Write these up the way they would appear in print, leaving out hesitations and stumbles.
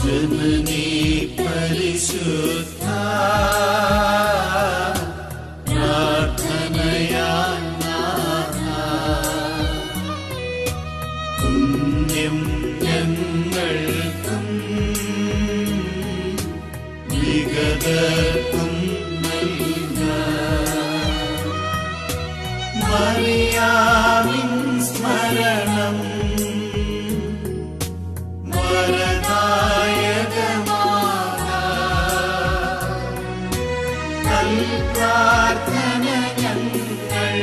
ജനനീ പരിശുദ്ധ പ്രാർത്ഥനയാൽ പുണ്യം ഞങ്ങൾക്കും വിഗതർക്കും മറിയാമിൻ സ്മരണം പ്രാർത്ഥന ഞങ്ങൾ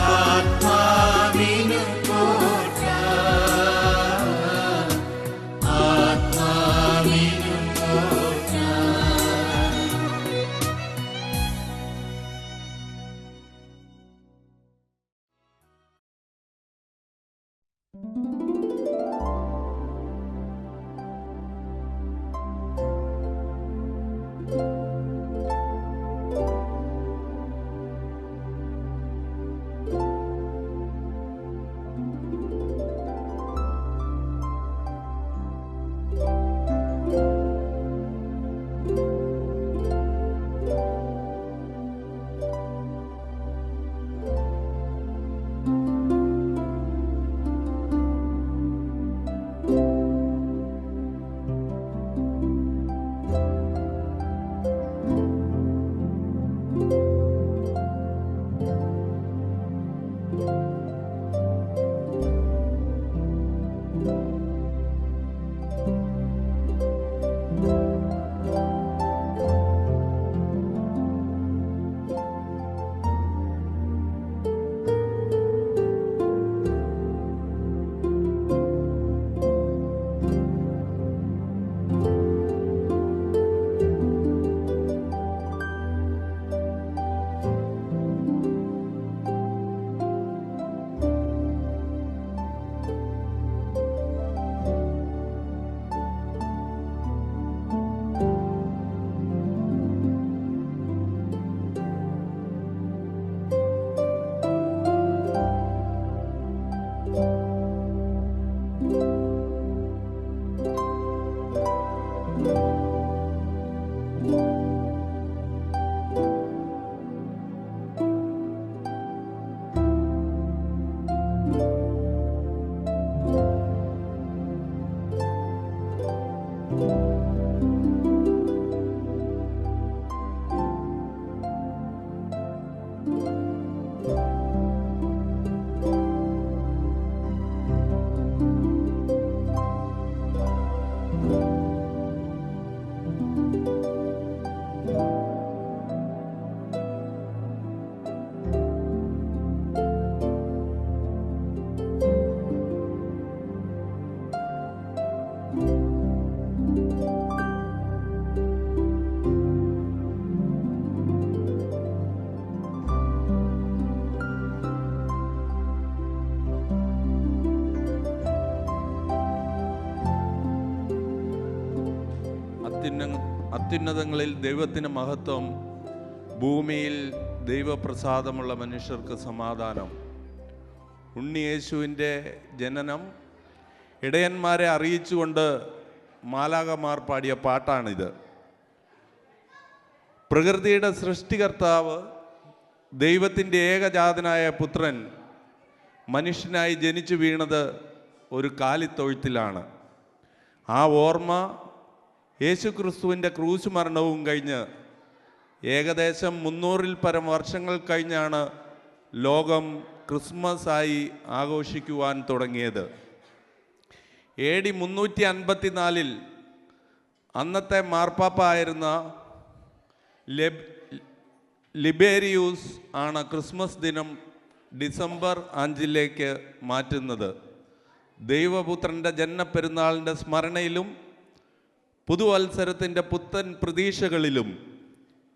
ആത്മാവിനു കോട്ട ആത്മാവിനു കോട്ട. അത്യുന്നതങ്ങളിൽ ദൈവത്തിന് മഹത്വം, ഭൂമിയിൽ ദൈവപ്രസാദമുള്ള മനുഷ്യർക്ക് സമാധാനം. ഉണ്ണിയേശുവിൻ്റെ ജനനം ഇടയന്മാരെ അറിയിച്ചുകൊണ്ട് മാലാഖമാർ പാടിയ പാട്ടാണിത്. പ്രകൃതിയുടെ സൃഷ്ടികർത്താവ് ദൈവത്തിൻ്റെ ഏകജാതനായ പുത്രൻ മനുഷ്യനായി ജനിച്ചു വീണത് ഒരു കാലിത്തൊഴുത്തിലാണ്. ആ ഓർമ്മ യേശുക്രിസ്തുവിൻ്റെ ക്രൂശ് മരണവും കഴിഞ്ഞ് ഏകദേശം 300-ൽ പരം വർഷങ്ങൾ കഴിഞ്ഞാണ് ലോകം ക്രിസ്മസ് ആയി ആഘോഷിക്കുവാൻ തുടങ്ങിയത്. AD 354-ൽ അന്നത്തെ മാർപ്പാപ്പ ആയിരുന്ന ലിബേരിയൂസ് ആണ് ക്രിസ്മസ് ദിനം ഡിസംബർ 5 മാറ്റുന്നത്. ദൈവപുത്രൻ്റെ ജന്മപ്പെരുന്നാളിൻ്റെ സ്മരണയിലും പുതുവത്സരത്തിൻ്റെ പുത്തൻ പ്രതീക്ഷകളിലും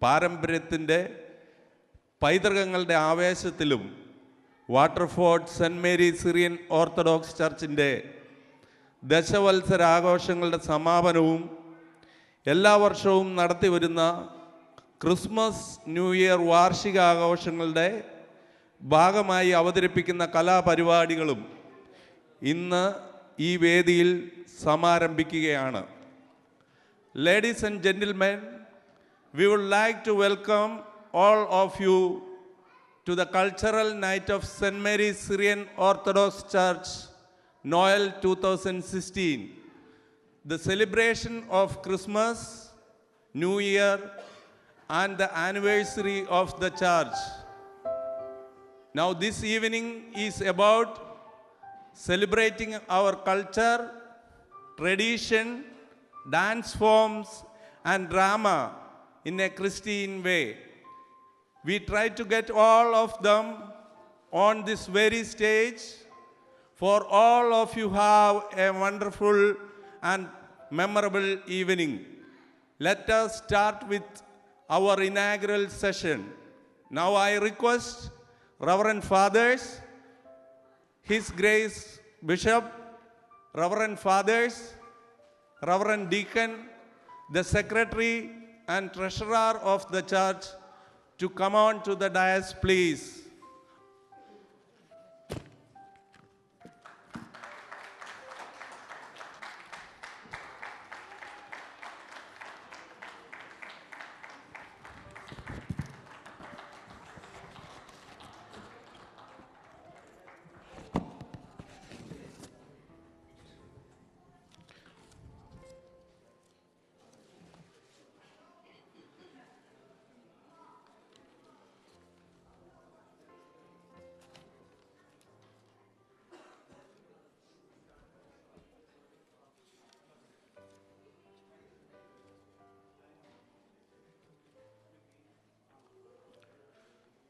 പാരമ്പര്യത്തിൻ്റെ പൈതൃകങ്ങളുടെ ആവേശത്തിലും Waterford Saint Mary Syrian Orthodox ചർച്ചിൻ്റെ ദശവത്സരാഘോഷങ്ങളുടെ സമാപനവും എല്ലാ വർഷവും നടത്തിവരുന്ന ക്രിസ്മസ് ന്യൂ ഇയർ വാർഷികാഘോഷങ്ങളുടെ ഭാഗമായി അവതരിപ്പിക്കുന്ന കലാപരിപാടികളും ഇന്ന് ഈ വേദിയിൽ സമാരംഭിക്കുകയാണ്. Ladies and gentlemen, we would like to welcome all of you to the Cultural Night of St. Mary's Syrian Orthodox Church, Noel 2016. The celebration of Christmas, New Year, and the anniversary of the church. Now this evening is about celebrating our culture, tradition, dance forms, and drama in a Christian way. We try to get all of them on this very stage. For all of you have a wonderful and memorable evening. Let us start with our inaugural session. Now I request Reverend Fathers, His Grace Bishop, Reverend Fathers, Reverend Deacon, the Secretary and Treasurer of the Church to come on to the dais, please.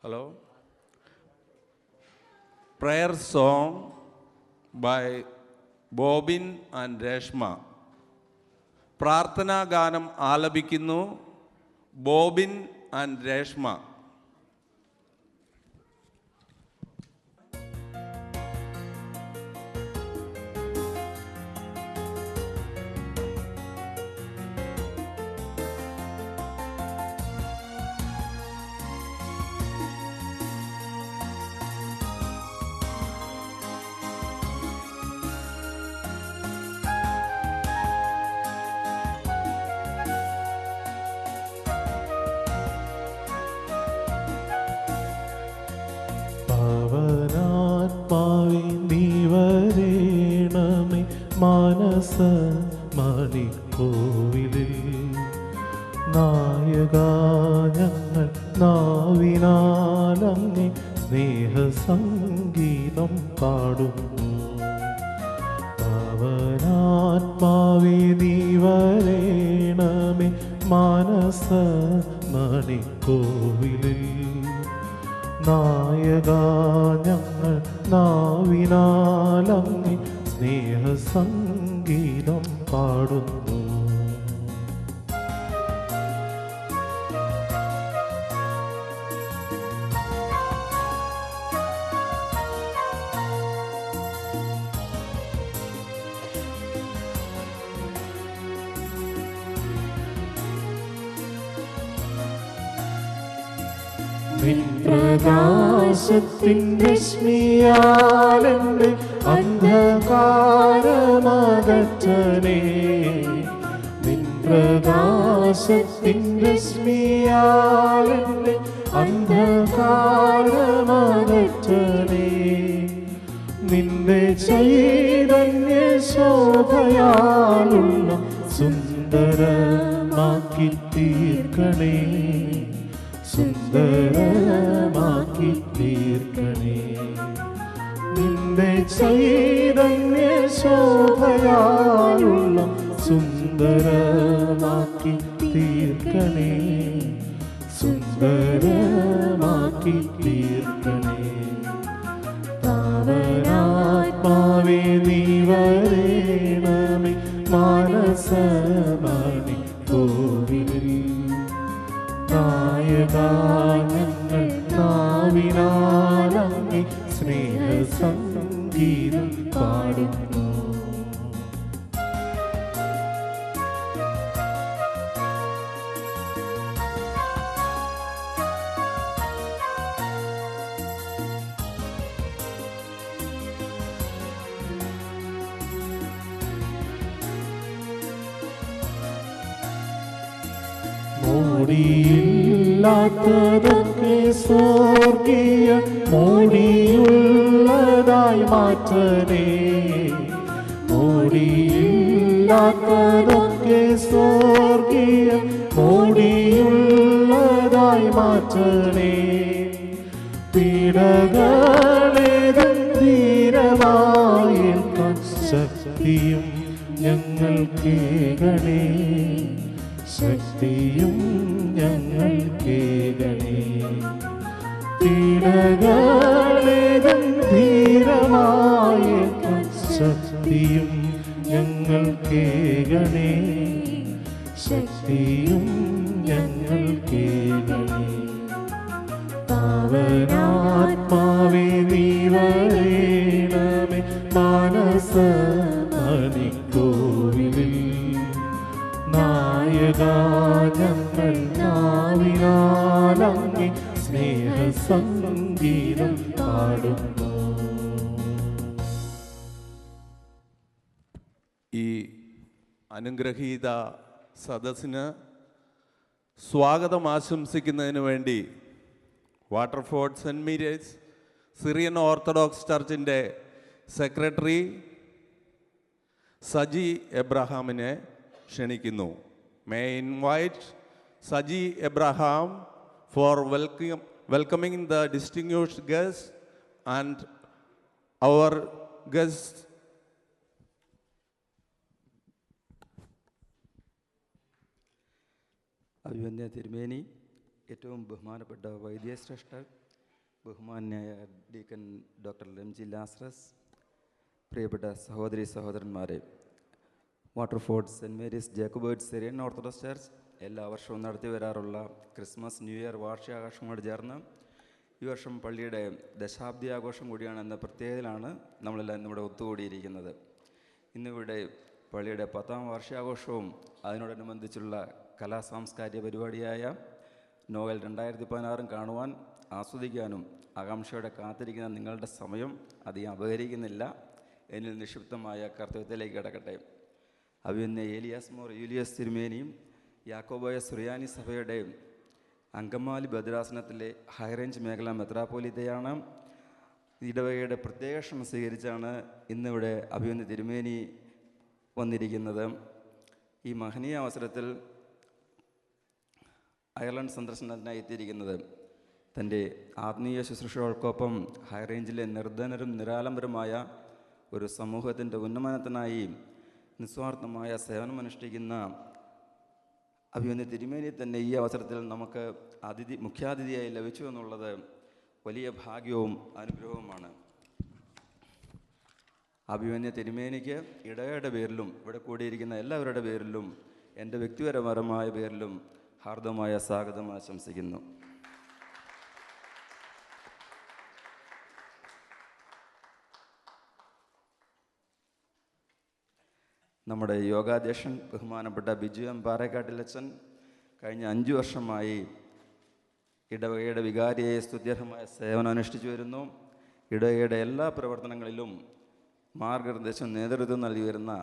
Hello. Prayer song by Bobin and Reshma. പ്രാർത്ഥനാ ഗാനം ആലപിക്കുന്നു bobbin and Reshma. മാനസ മണിക്കോവിലിൽ നായക ഞങ്ങൾ നാവിനാലങ്ങേ സ്നേഹസംഗീതം പാടുന്നു. പാവനാത്മാവേ നീ വരേണമേ മാനസ മണിക്കോവിലിൽ നായക ഞങ്ങൾ നാവിനാലങ്ങേ സ്നേഹസംഗീതം പാടുന്നു. പ്രകാശത്തിൻ രശ്മിയാലെന്റെ അന്ധകാരമകറ്റണേ. നിൻ പ്രകാശത്തിൻ രശ്മിയാലെന്റെ അന്ധകാരമകറ്റണേ. നിന്റെ ചൈതന്യ ശോഭയാലുള്ള സുന്ദരമാക്കി തീർക്കണേ. സുന്ദരമാക്കി തീർക്കണേ. നിന്റെ ചൈതന്യ ശോഭയാലുള്ള സുന്ദരമാക്കി തീർക്കണേ. സുന്ദരമാക്കി തീർക്കണേ. പാവനാത്മാവേ നീ വരേണമേ മാനസമണി കോവിലിൽ നായക ഞങ്ങൾ നാവിനാലങ്ങേ സ്നേഹസംഗീതം പാടുന്നു. മോടിയില്ലാത്തതൊക്കെ സ്വർഗീയ മോടിയുള്ളതായി മാറ്റണേ. മോടിയില്ലാത്തതൊക്കെ സ്വർഗീയ മോടിയുള്ളതായി മാറ്റണേ. പീഡകളേതും ധീരമായേൽക്കാൻ ശക്തിയും ഞങ്ങൾക്കേകണേ. ശക്തിയും ഞങ്ങൾക്കേകണേ. പീഡകളേതും ധീരമായേൽക്കാൻ ശക്തിയും ഞങ്ങൾക്കേകണേ. ശക്തിയും ഞങ്ങൾക്കേകണേ. പാവനാത്മാവേ നീ വരേണമേ മാനസമണിക്കോവിലിൽ. നായക ഞങ്ങൾ നാവിനാലങ്ങി സ്നേഹസംഗീതം പാടുന്നു. ഈ അനുഗ്രഹീത സദസ്സിന് സ്വാഗതം ആശംസിക്കുന്നതിന് വേണ്ടി Waterford Saint Mary's Syrian Orthodox ചർച്ചിൻ്റെ സെക്രട്ടറി സജി എബ്രഹാമിനെ ക്ഷണിക്കുന്നു. May invite Saji Abraham for welcoming the distinguished guest and our guest. അഭിവന്യ തിരുമേനി, ഏറ്റവും ബഹുമാനപ്പെട്ട വൈദ്യശ്രേഷ്ഠർ, ബഹുമാന്യായ ഡീക്കൻ ഡോക്ടർ എം.ജി. ലാസ്രസ്, പ്രിയപ്പെട്ട സഹോദരി സഹോദരന്മാരെ, Waterford Saint Mary's Jacobite Syrian Orthodox church എല്ലാ വർഷവും നടത്തി വരാറുള്ള ക്രിസ്മസ് ന്യൂ ഇയർ വാർഷികാഘോഷങ്ങളോട് ചേർന്ന് ഈ വർഷം പള്ളിയുടെ ദശാബ്ദി ആഘോഷം കൂടിയാണ് എന്ന പ്രത്യേകതയിലാണ് നമ്മളെല്ലാം ഇന്നിവിടെ ഒത്തുകൂടിയിരിക്കുന്നത്. ഇന്നിവിടെ പള്ളിയുടെ 10ാം വാർഷികാഘോഷവും അതിനോടനുബന്ധിച്ചുള്ള കലാസാംസ്കാരിക പരിപാടിയായ നോവൽ 2016 കാണുവാൻ ആസ്വദിക്കാനും ആകാംക്ഷയോടെ കാത്തിരിക്കുന്ന നിങ്ങളുടെ സമയം അധികം അപഹരിക്കുന്നില്ല. എന്നിൽ നിക്ഷിപ്തമായ കർത്തവ്യത്തിലേക്ക് കിടക്കട്ടെ. അഭിവന്യ ഏലിയാസ് മോർ യൂലിയസ് തിരുമേനിയും യാക്കോബായ സുറിയാനി സഭയുടെ അങ്കമാലി ഭദ്രാസനത്തിലെ ഹൈറേഞ്ച് മേഖല മെത്രാപ്പോലീത്തയാണ്. ഇടവകയുടെ പ്രത്യേക ക്ഷണം സ്വീകരിച്ചാണ് ഇന്നിവിടെ അഭിവന്യ തിരുമേനി വന്നിരിക്കുന്നത്. ഈ മഹനീയ അവസരത്തിൽ അയർലൻഡ് സന്ദർശനത്തിനായി എത്തിയിരിക്കുന്നത് തൻ്റെ ആത്മീയ ശുശ്രൂഷകൾക്കൊപ്പം ഹൈറേഞ്ചിലെ നിർധനരും നിരാലംബരുമായ ഒരു സമൂഹത്തിൻ്റെ ഉന്നമനത്തിനായി നിസ്വാർത്ഥമായ സേവനമനുഷ്ഠിക്കുന്ന അഭിവന്യ തിരുമേനി തന്നെ ഈ അവസരത്തിൽ നമുക്ക് മുഖ്യാതിഥിയായി ലഭിച്ചു എന്നുള്ളത് വലിയ ഭാഗ്യവും അനുഗ്രഹവുമാണ്. അഭിവന്യ തിരുമേനിക്ക് ഇടവയുടെ പേരിലും ഇവിടെ കൂടിയിരിക്കുന്ന എല്ലാവരുടെ പേരിലും എൻ്റെ വ്യക്തിപരമായ പേരിലും ഹാർദമായ സ്വാഗതം ആശംസിക്കുന്നു. നമ്മുടെ യോഗാധ്യക്ഷൻ ബഹുമാനപ്പെട്ട ബിജു എം പാറേക്കാട്ടിലച്ചൻ കഴിഞ്ഞ 5 വർഷമായി ഇടവകയുടെ വികാരിയായി സ്തുത്യർഹമായ സേവനം അനുഷ്ഠിച്ചു വരുന്നു. ഇടവകയുടെ എല്ലാ പ്രവർത്തനങ്ങളിലും മാർഗനിർദ്ദേശം നേതൃത്വം നൽകി വരുന്ന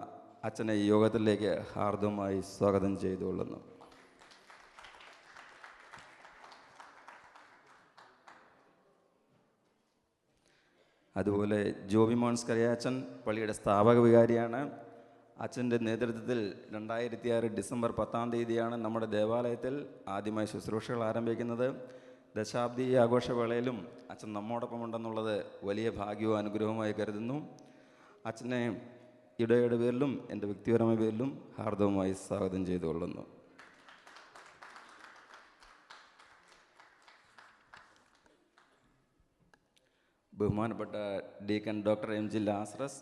അച്ഛനെ ഈ യോഗത്തിലേക്ക് ഹാർദവമായി സ്വാഗതം ചെയ്തുകൊള്ളുന്നു. അതുപോലെ ജോബി മോൻസ് കരയാച്ചൻ പള്ളിയുടെ സ്ഥാപക വികാരിയാണ്. അച്ഛൻ്റെ നേതൃത്വത്തിൽ 2006 ഡിസംബർ 10-ാം തീയതിയാണ് നമ്മുടെ ദേവാലയത്തിൽ ആദ്യമായി ശുശ്രൂഷകൾ ആരംഭിക്കുന്നത്. ദശാബ്ദി ആഘോഷവേളയിലും അച്ഛൻ നമ്മോടൊപ്പം ഉണ്ടെന്നുള്ളത് വലിയ ഭാഗ്യവും അനുഗ്രഹവുമായി കരുതുന്നു. അച്ഛനെ ഇടയുടെ പേരിലും എൻ്റെ വ്യക്തിപരമായ പേരിലും ഹാർദവമായി സ്വാഗതം ചെയ്തുകൊള്ളുന്നു. ബഹുമാനപ്പെട്ട ഡീക്കൻ ഡോക്ടർ എം.ജി. ലാസ്രസ്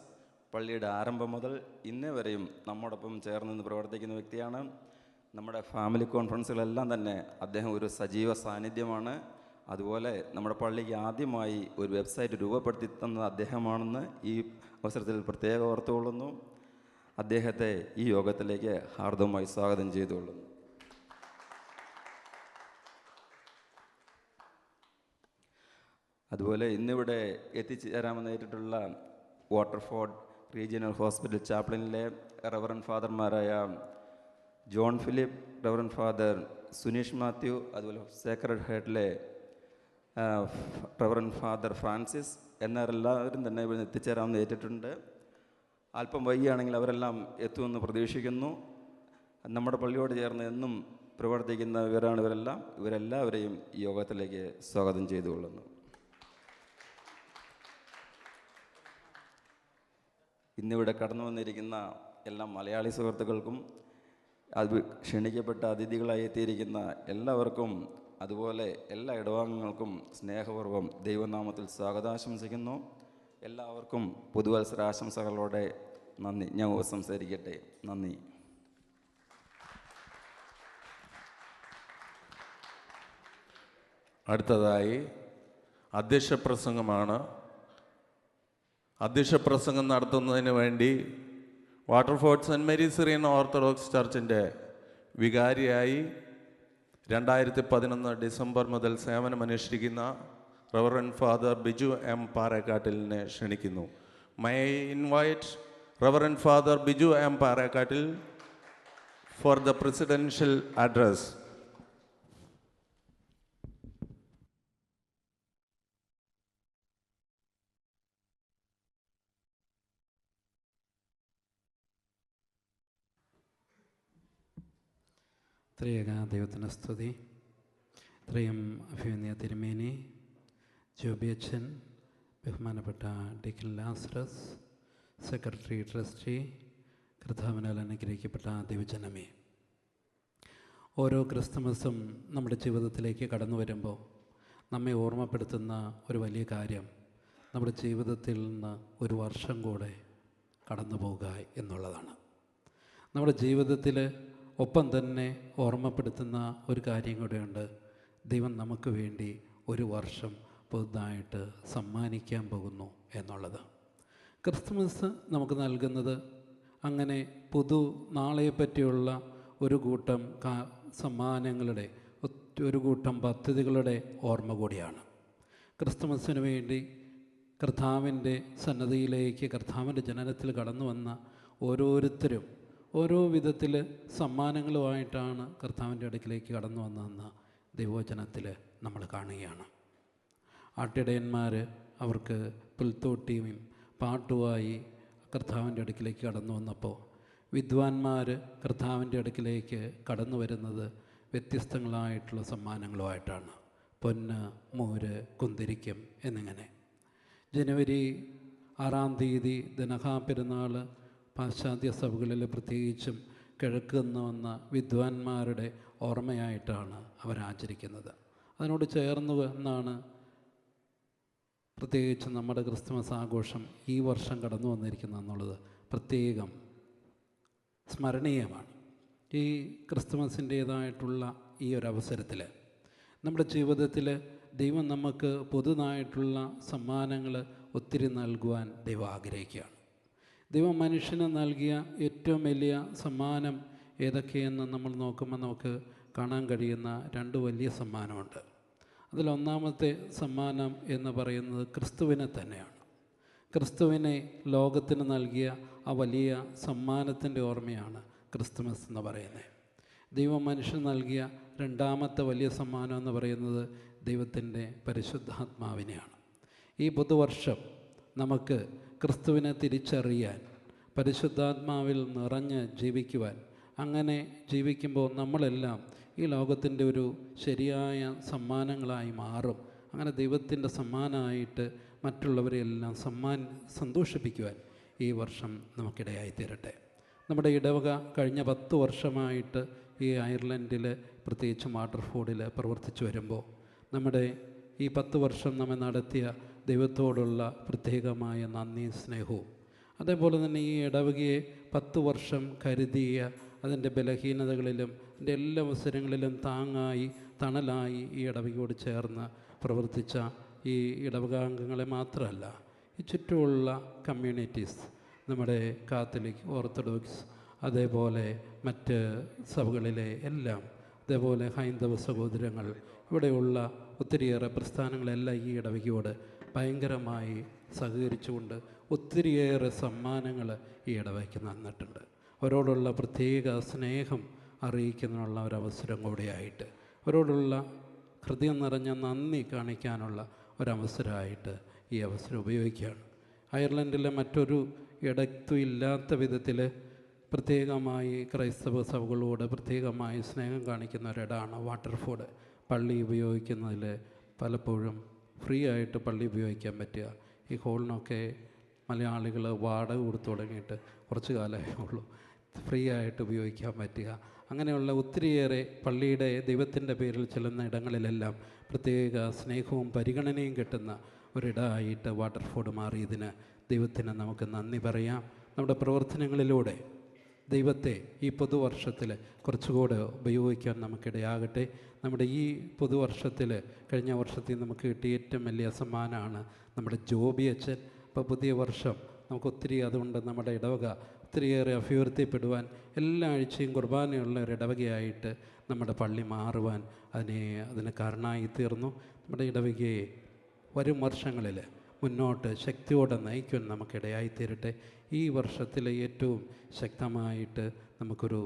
പള്ളിയുടെ ആരംഭം മുതൽ ഇന്നേ വരെയും നമ്മോടൊപ്പം ചേർന്ന് നിന്ന് പ്രവർത്തിക്കുന്ന വ്യക്തിയാണ്. നമ്മുടെ ഫാമിലി കോൺഫറൻസുകളെല്ലാം തന്നെ അദ്ദേഹം ഒരു സജീവ സാന്നിധ്യമാണ്. അതുപോലെ നമ്മുടെ പള്ളിക്ക് ആദ്യമായി ഒരു വെബ്സൈറ്റ് രൂപപ്പെടുത്തി തന്നത് അദ്ദേഹമാണെന്ന് ഈ അവസരത്തിൽ പ്രത്യേകം ഓർത്തുകൊള്ളുന്നു. അദ്ദേഹത്തെ ഈ യോഗത്തിലേക്ക് ഹാർദവമായി സ്വാഗതം ചെയ്തുകൊള്ളുന്നു. അതുപോലെ ഇന്നിവിടെ എത്തിച്ചേരാമെന്നേറ്റിട്ടുള്ള വാട്ടർഫോർഡ് റീജിയണൽ ഹോസ്പിറ്റൽ ചാപ്ലിനിലെ റവറൻ ഫാദർമാരായ John Philip, reverend father Suneesh Mathew, അതുപോലെ സേക്രഡ് ഹെർട്ടിലെ റവറൻ ഫാദർ ഫ്രാൻസിസ് എന്നവരെല്ലാവരും തന്നെ ഇവിടെ എത്തിച്ചേരാമെന്ന് ഏറ്റിട്ടുണ്ട്. അല്പം വൈകിയാണെങ്കിൽ അവരെല്ലാം എത്തുമെന്ന് പ്രതീക്ഷിക്കുന്നു. നമ്മുടെ പള്ളിയോട് ചേർന്ന് എന്നും പ്രവർത്തിക്കുന്നവരാണ് ഇവരെല്ലാവരെയും ഈ യോഗത്തിലേക്ക് സ്വാഗതം ചെയ്തുകൊള്ളുന്നു. ഇന്നിവിടെ കടന്നു വന്നിരിക്കുന്ന എല്ലാ മലയാളി സുഹൃത്തുക്കൾക്കും അത് ക്ഷണിക്കപ്പെട്ട അതിഥികളായി എത്തിയിരിക്കുന്ന എല്ലാവർക്കും അതുപോലെ എല്ലാ ഇടവാംഗങ്ങൾക്കും സ്നേഹപൂർവ്വം ദൈവനാമത്തിൽ സ്വാഗതാശംസിക്കുന്നു. എല്ലാവർക്കും പുതുവത്സരാശംസകളോടെ നന്ദി. ഞാൻ സംസാരിക്കട്ടെ. നന്ദി. അടുത്തതായി അധ്യക്ഷപ്രസംഗമാണ്. അധ്യക്ഷപ്രസംഗം നടത്തുന്നതിന് വേണ്ടി Waterford Saint Mary's Syrian Orthodox ചർച്ചിൻ്റെ വികാരിയായി 2011 ഡിസംബർ മുതൽ സേവനമനുഷ്ഠിക്കുന്ന റവറൻ ഫാദർ ബിജു എം പാറേക്കാട്ടിലിനെ ക്ഷണിക്കുന്നു. My invite reverend father Biju M Parekkattil for the presidential address. ത്രിയേക ദൈവത്തിന് സ്തുതി. ഇത്രയും അഭിമന്യ തിരുമേനി, ജോബി അച്ഛൻ, ബഹുമാനപ്പെട്ട ഡീക്കൻ ലാസ്റസ്, സെക്രട്ടറി ട്രസ്റ്റി, കർത്താവിനാൽ അനുഗ്രഹിക്കപ്പെട്ട ദൈവജനമേ, ഓരോ ക്രിസ്തുമസും നമ്മുടെ ജീവിതത്തിലേക്ക് കടന്നു വരുമ്പോൾ നമ്മെ ഓർമ്മപ്പെടുത്തുന്ന ഒരു വലിയ കാര്യം നമ്മുടെ ജീവിതത്തിൽ നിന്ന് ഒരു വർഷം കൂടെ കടന്നു പോകുക എന്നുള്ളതാണ്. നമ്മുടെ ജീവിതത്തിൽ ഒപ്പം തന്നെ ഓർമ്മപ്പെടുത്തുന്ന ഒരു കാര്യം കൂടെയുണ്ട്. ദൈവം നമുക്ക് വേണ്ടി ഒരു വർഷം പുതുതായിട്ട് സമ്മാനിക്കാൻ പോകുന്നു എന്നുള്ളത്. ക്രിസ്മസ് നമുക്ക് നൽകുന്നത് അങ്ങനെ നാളെപ്പറ്റിയുള്ള ഒരു കൂട്ടം സമ്മാനങ്ങളുടെ, ഒരു കൂട്ടം പദ്ധതികളുടെ ഓർമ്മ കൂടിയാണ്. ക്രിസ്തുമസിന് വേണ്ടി കർത്താവിൻ്റെ സന്നദ്ധിയിലേക്ക്, കർത്താവിൻ്റെ ജനനത്തിൽ കടന്നു വന്ന ഓരോരുത്തരും ഓരോ വിധത്തിൽ സമ്മാനങ്ങളുമായിട്ടാണ് കർത്താവിൻ്റെ അടുക്കിലേക്ക് കടന്നു വന്നതെന്ന് ദൈവവചനത്തിൽ നമ്മൾ കാണുകയാണ്. ആട്ടിടയന്മാർ അവർക്ക് പുൽത്തോട്ടിയും പാട്ടുമായി കർത്താവിൻ്റെ അടുക്കിലേക്ക് കടന്നു വന്നപ്പോൾ വിദ്വാൻമാർ കർത്താവിൻ്റെ അടുക്കിലേക്ക് കടന്നു വരുന്നത് വ്യത്യസ്തങ്ങളായിട്ടുള്ള സമ്മാനങ്ങളുമായിട്ടാണ്. പൊന്ന്, മൂര്, കുന്തിരിക്കം എന്നിങ്ങനെ. ജനുവരി 6-ാം തീയതി ദനഹാ പെരുന്നാൾ പാശ്ചാത്യ സഭകളിൽ പ്രത്യേകിച്ചും കിഴക്ക് നിന്ന് വന്ന വിദ്വാൻമാരുടെ ഓർമ്മയായിട്ടാണ് അവരാചരിക്കുന്നത്. അതിനോട് ചേർന്ന് എന്നാണ് പ്രത്യേകിച്ച് നമ്മുടെ ക്രിസ്തുമസ് ആഘോഷം ഈ വർഷം കടന്നു വന്നിരിക്കുന്നത് എന്നുള്ളത് പ്രത്യേകം സ്മരണീയമാണ്. ഈ ക്രിസ്തുമസിൻ്റേതായിട്ടുള്ള ഈ ഒരു അവസരത്തിൽ നമ്മുടെ ജീവിതത്തിൽ ദൈവം നമുക്ക് പുതുതായിട്ടുള്ള സമ്മാനങ്ങൾ ഒത്തിരി നൽകുവാൻ ദൈവം ആഗ്രഹിക്കുകയാണ്. ദൈവം മനുഷ്യന് നൽകിയ ഏറ്റവും വലിയ സമ്മാനം ഏതൊക്കെയെന്ന് നമ്മൾ നോക്കുമ്പോൾ നമുക്ക് കാണാൻ കഴിയുന്ന 2 വലിയ സമ്മാനമുണ്ട്. അതിലൊന്നാമത്തെ സമ്മാനം എന്ന് പറയുന്നത് ക്രിസ്തുവിനെ തന്നെയാണ്. ക്രിസ്തുവിനെ ലോകത്തിന് നൽകിയ ആ വലിയ സമ്മാനത്തിൻ്റെ ഓർമ്മയാണ് ക്രിസ്തുമസ് എന്ന് പറയുന്നത്. ദൈവം മനുഷ്യന് നൽകിയ 2ാമത്തെ വലിയ സമ്മാനം എന്ന് പറയുന്നത് ദൈവത്തിൻ്റെ പരിശുദ്ധാത്മാവിനെയാണ്. ഈ പുതുവർഷം നമുക്ക് ക്രിസ്തുവിനെ തിരിച്ചറിയാൻ, പരിശുദ്ധാത്മാവിൽ നിറഞ്ഞ് ജീവിക്കുവാൻ, അങ്ങനെ ജീവിക്കുമ്പോൾ നമ്മളെല്ലാം ഈ ലോകത്തിൻ്റെ ഒരു ശരിയായ സമ്മാനങ്ങളായി മാറും. അങ്ങനെ ദൈവത്തിൻ്റെ സമ്മാനമായിട്ട് മറ്റുള്ളവരെയെല്ലാം സന്തോഷിപ്പിക്കുവാൻ ഈ വർഷം നമുക്കിടയായി തീരട്ടെ. നമ്മുടെ ഇടവക കഴിഞ്ഞ 10 വർഷമായിട്ട് ഈ അയർലൻഡിൽ, പ്രത്യേകിച്ച് വാട്ടർഫോർഡിൽ പ്രവർത്തിച്ചു വരുമ്പോൾ നമ്മുടെ ഈ 10 വർഷം നമ്മെ നടത്തിയ ദൈവത്തോടുള്ള പ്രത്യേകമായ നന്ദിയും സ്നേഹവും, അതേപോലെ തന്നെ ഈ ഇടവകയെ 10 വർഷം കരുതിയ, അതിൻ്റെ ബലഹീനതകളിലും അതിൻ്റെ എല്ലാ അവസരങ്ങളിലും താങ്ങായി തണലായി ഈ ഇടവകയോട് ചേർന്ന് പ്രവർത്തിച്ച ഈ ഇടവകാംഗങ്ങളെ മാത്രമല്ല, ഈ ചുറ്റുമുള്ള കമ്മ്യൂണിറ്റീസ്, നമ്മുടെ കാത്തലിക്, ഓർത്തഡോക്സ്, അതേപോലെ മറ്റ് സഭകളിലെ എല്ലാം, അതേപോലെ ഹൈന്ദവ സഹോദരങ്ങൾ, ഇവിടെയുള്ള ഒത്തിരിയേറെ പ്രസ്ഥാനങ്ങളെല്ലാം ഈ ഇടവകയോട് ഭയങ്കരമായി സഹകരിച്ചുകൊണ്ട് ഒത്തിരിയേറെ സമ്മാനങ്ങൾ ഈ ഇടവകയ്ക്ക് തന്നിട്ടുണ്ട്. അവരോടുള്ള പ്രത്യേക സ്നേഹം അറിയിക്കുന്നതിനുള്ള ഒരവസരം കൂടിയായിട്ട്, അവരോടുള്ള ഹൃദയം നിറഞ്ഞ നന്ദി കാണിക്കാനുള്ള ഒരവസരമായിട്ട് ഈ അവസരം ഉപയോഗിക്കുകയാണ്. അയർലൻഡിലെ മറ്റൊരു ഇടത്തും ഇല്ലാത്ത വിധത്തിൽ പ്രത്യേകമായി ക്രൈസ്തവ സഭകളോട് പ്രത്യേകമായി സ്നേഹം കാണിക്കുന്ന ഒരിടമാണ് വാട്ടർഫോർഡ്. പള്ളി ഉപയോഗിക്കുന്നതിൽ പലപ്പോഴും ഫ്രീ ആയിട്ട് പള്ളി ഉപയോഗിക്കാൻ പറ്റുക. ഈ ഹോളിനൊക്കെ മലയാളികൾ വാടക കൊടുത്തു തുടങ്ങിയിട്ട് കുറച്ച് കാലമേ ഉള്ളൂ. ഫ്രീ ആയിട്ട് ഉപയോഗിക്കാൻ പറ്റുക. അങ്ങനെയുള്ള ഒത്തിരിയേറെ പള്ളിയുടെ ദൈവത്തിൻ്റെ പേരിൽ ചെല്ലുന്ന ഇടങ്ങളിലെല്ലാം പ്രത്യേക സ്നേഹവും പരിഗണനയും കിട്ടുന്ന ഒരിടമായിട്ട് വാട്ടർഫോർഡ് മാറിയതിന് ദൈവത്തിന് നമുക്ക് നന്ദി പറയാം. നമ്മുടെ പ്രവർത്തനങ്ങളിലൂടെ ദൈവത്തെ ഈ പുതുവർഷത്തിൽ കുറച്ചുകൂടെ ഉപയോഗിക്കാൻ നമുക്കിടയാകട്ടെ. നമ്മുടെ ഈ പുതുവർഷത്തിൽ കഴിഞ്ഞ വർഷത്തിൽ നമുക്ക് കിട്ടിയ ഏറ്റവും വലിയ സമ്മാനമാണ് നമ്മുടെ ജോബി അച്ഛൻ. അപ്പോൾ പുതിയ വർഷം നമുക്ക് ഒത്തിരി, അതുകൊണ്ട് നമ്മുടെ ഇടവക ഒത്തിരിയേറെ അഭിവൃദ്ധിപ്പെടുവാൻ, എല്ലാ ആഴ്ചയും കുർബാനയുള്ള ഒരു ഇടവകയായിട്ട് നമ്മുടെ പള്ളി മാറുവാൻ അതിന് കാരണമായി തീർന്നു. നമ്മുടെ ഇടവകയെ വരും വർഷങ്ങളിൽ മുന്നോട്ട് ശക്തിയോടെ നയിക്കുവാൻ നമുക്കിടയായിത്തീരട്ടെ. ഈ വർഷത്തിലെ ഏറ്റവും ശക്തമായിട്ട് നമുക്കൊരു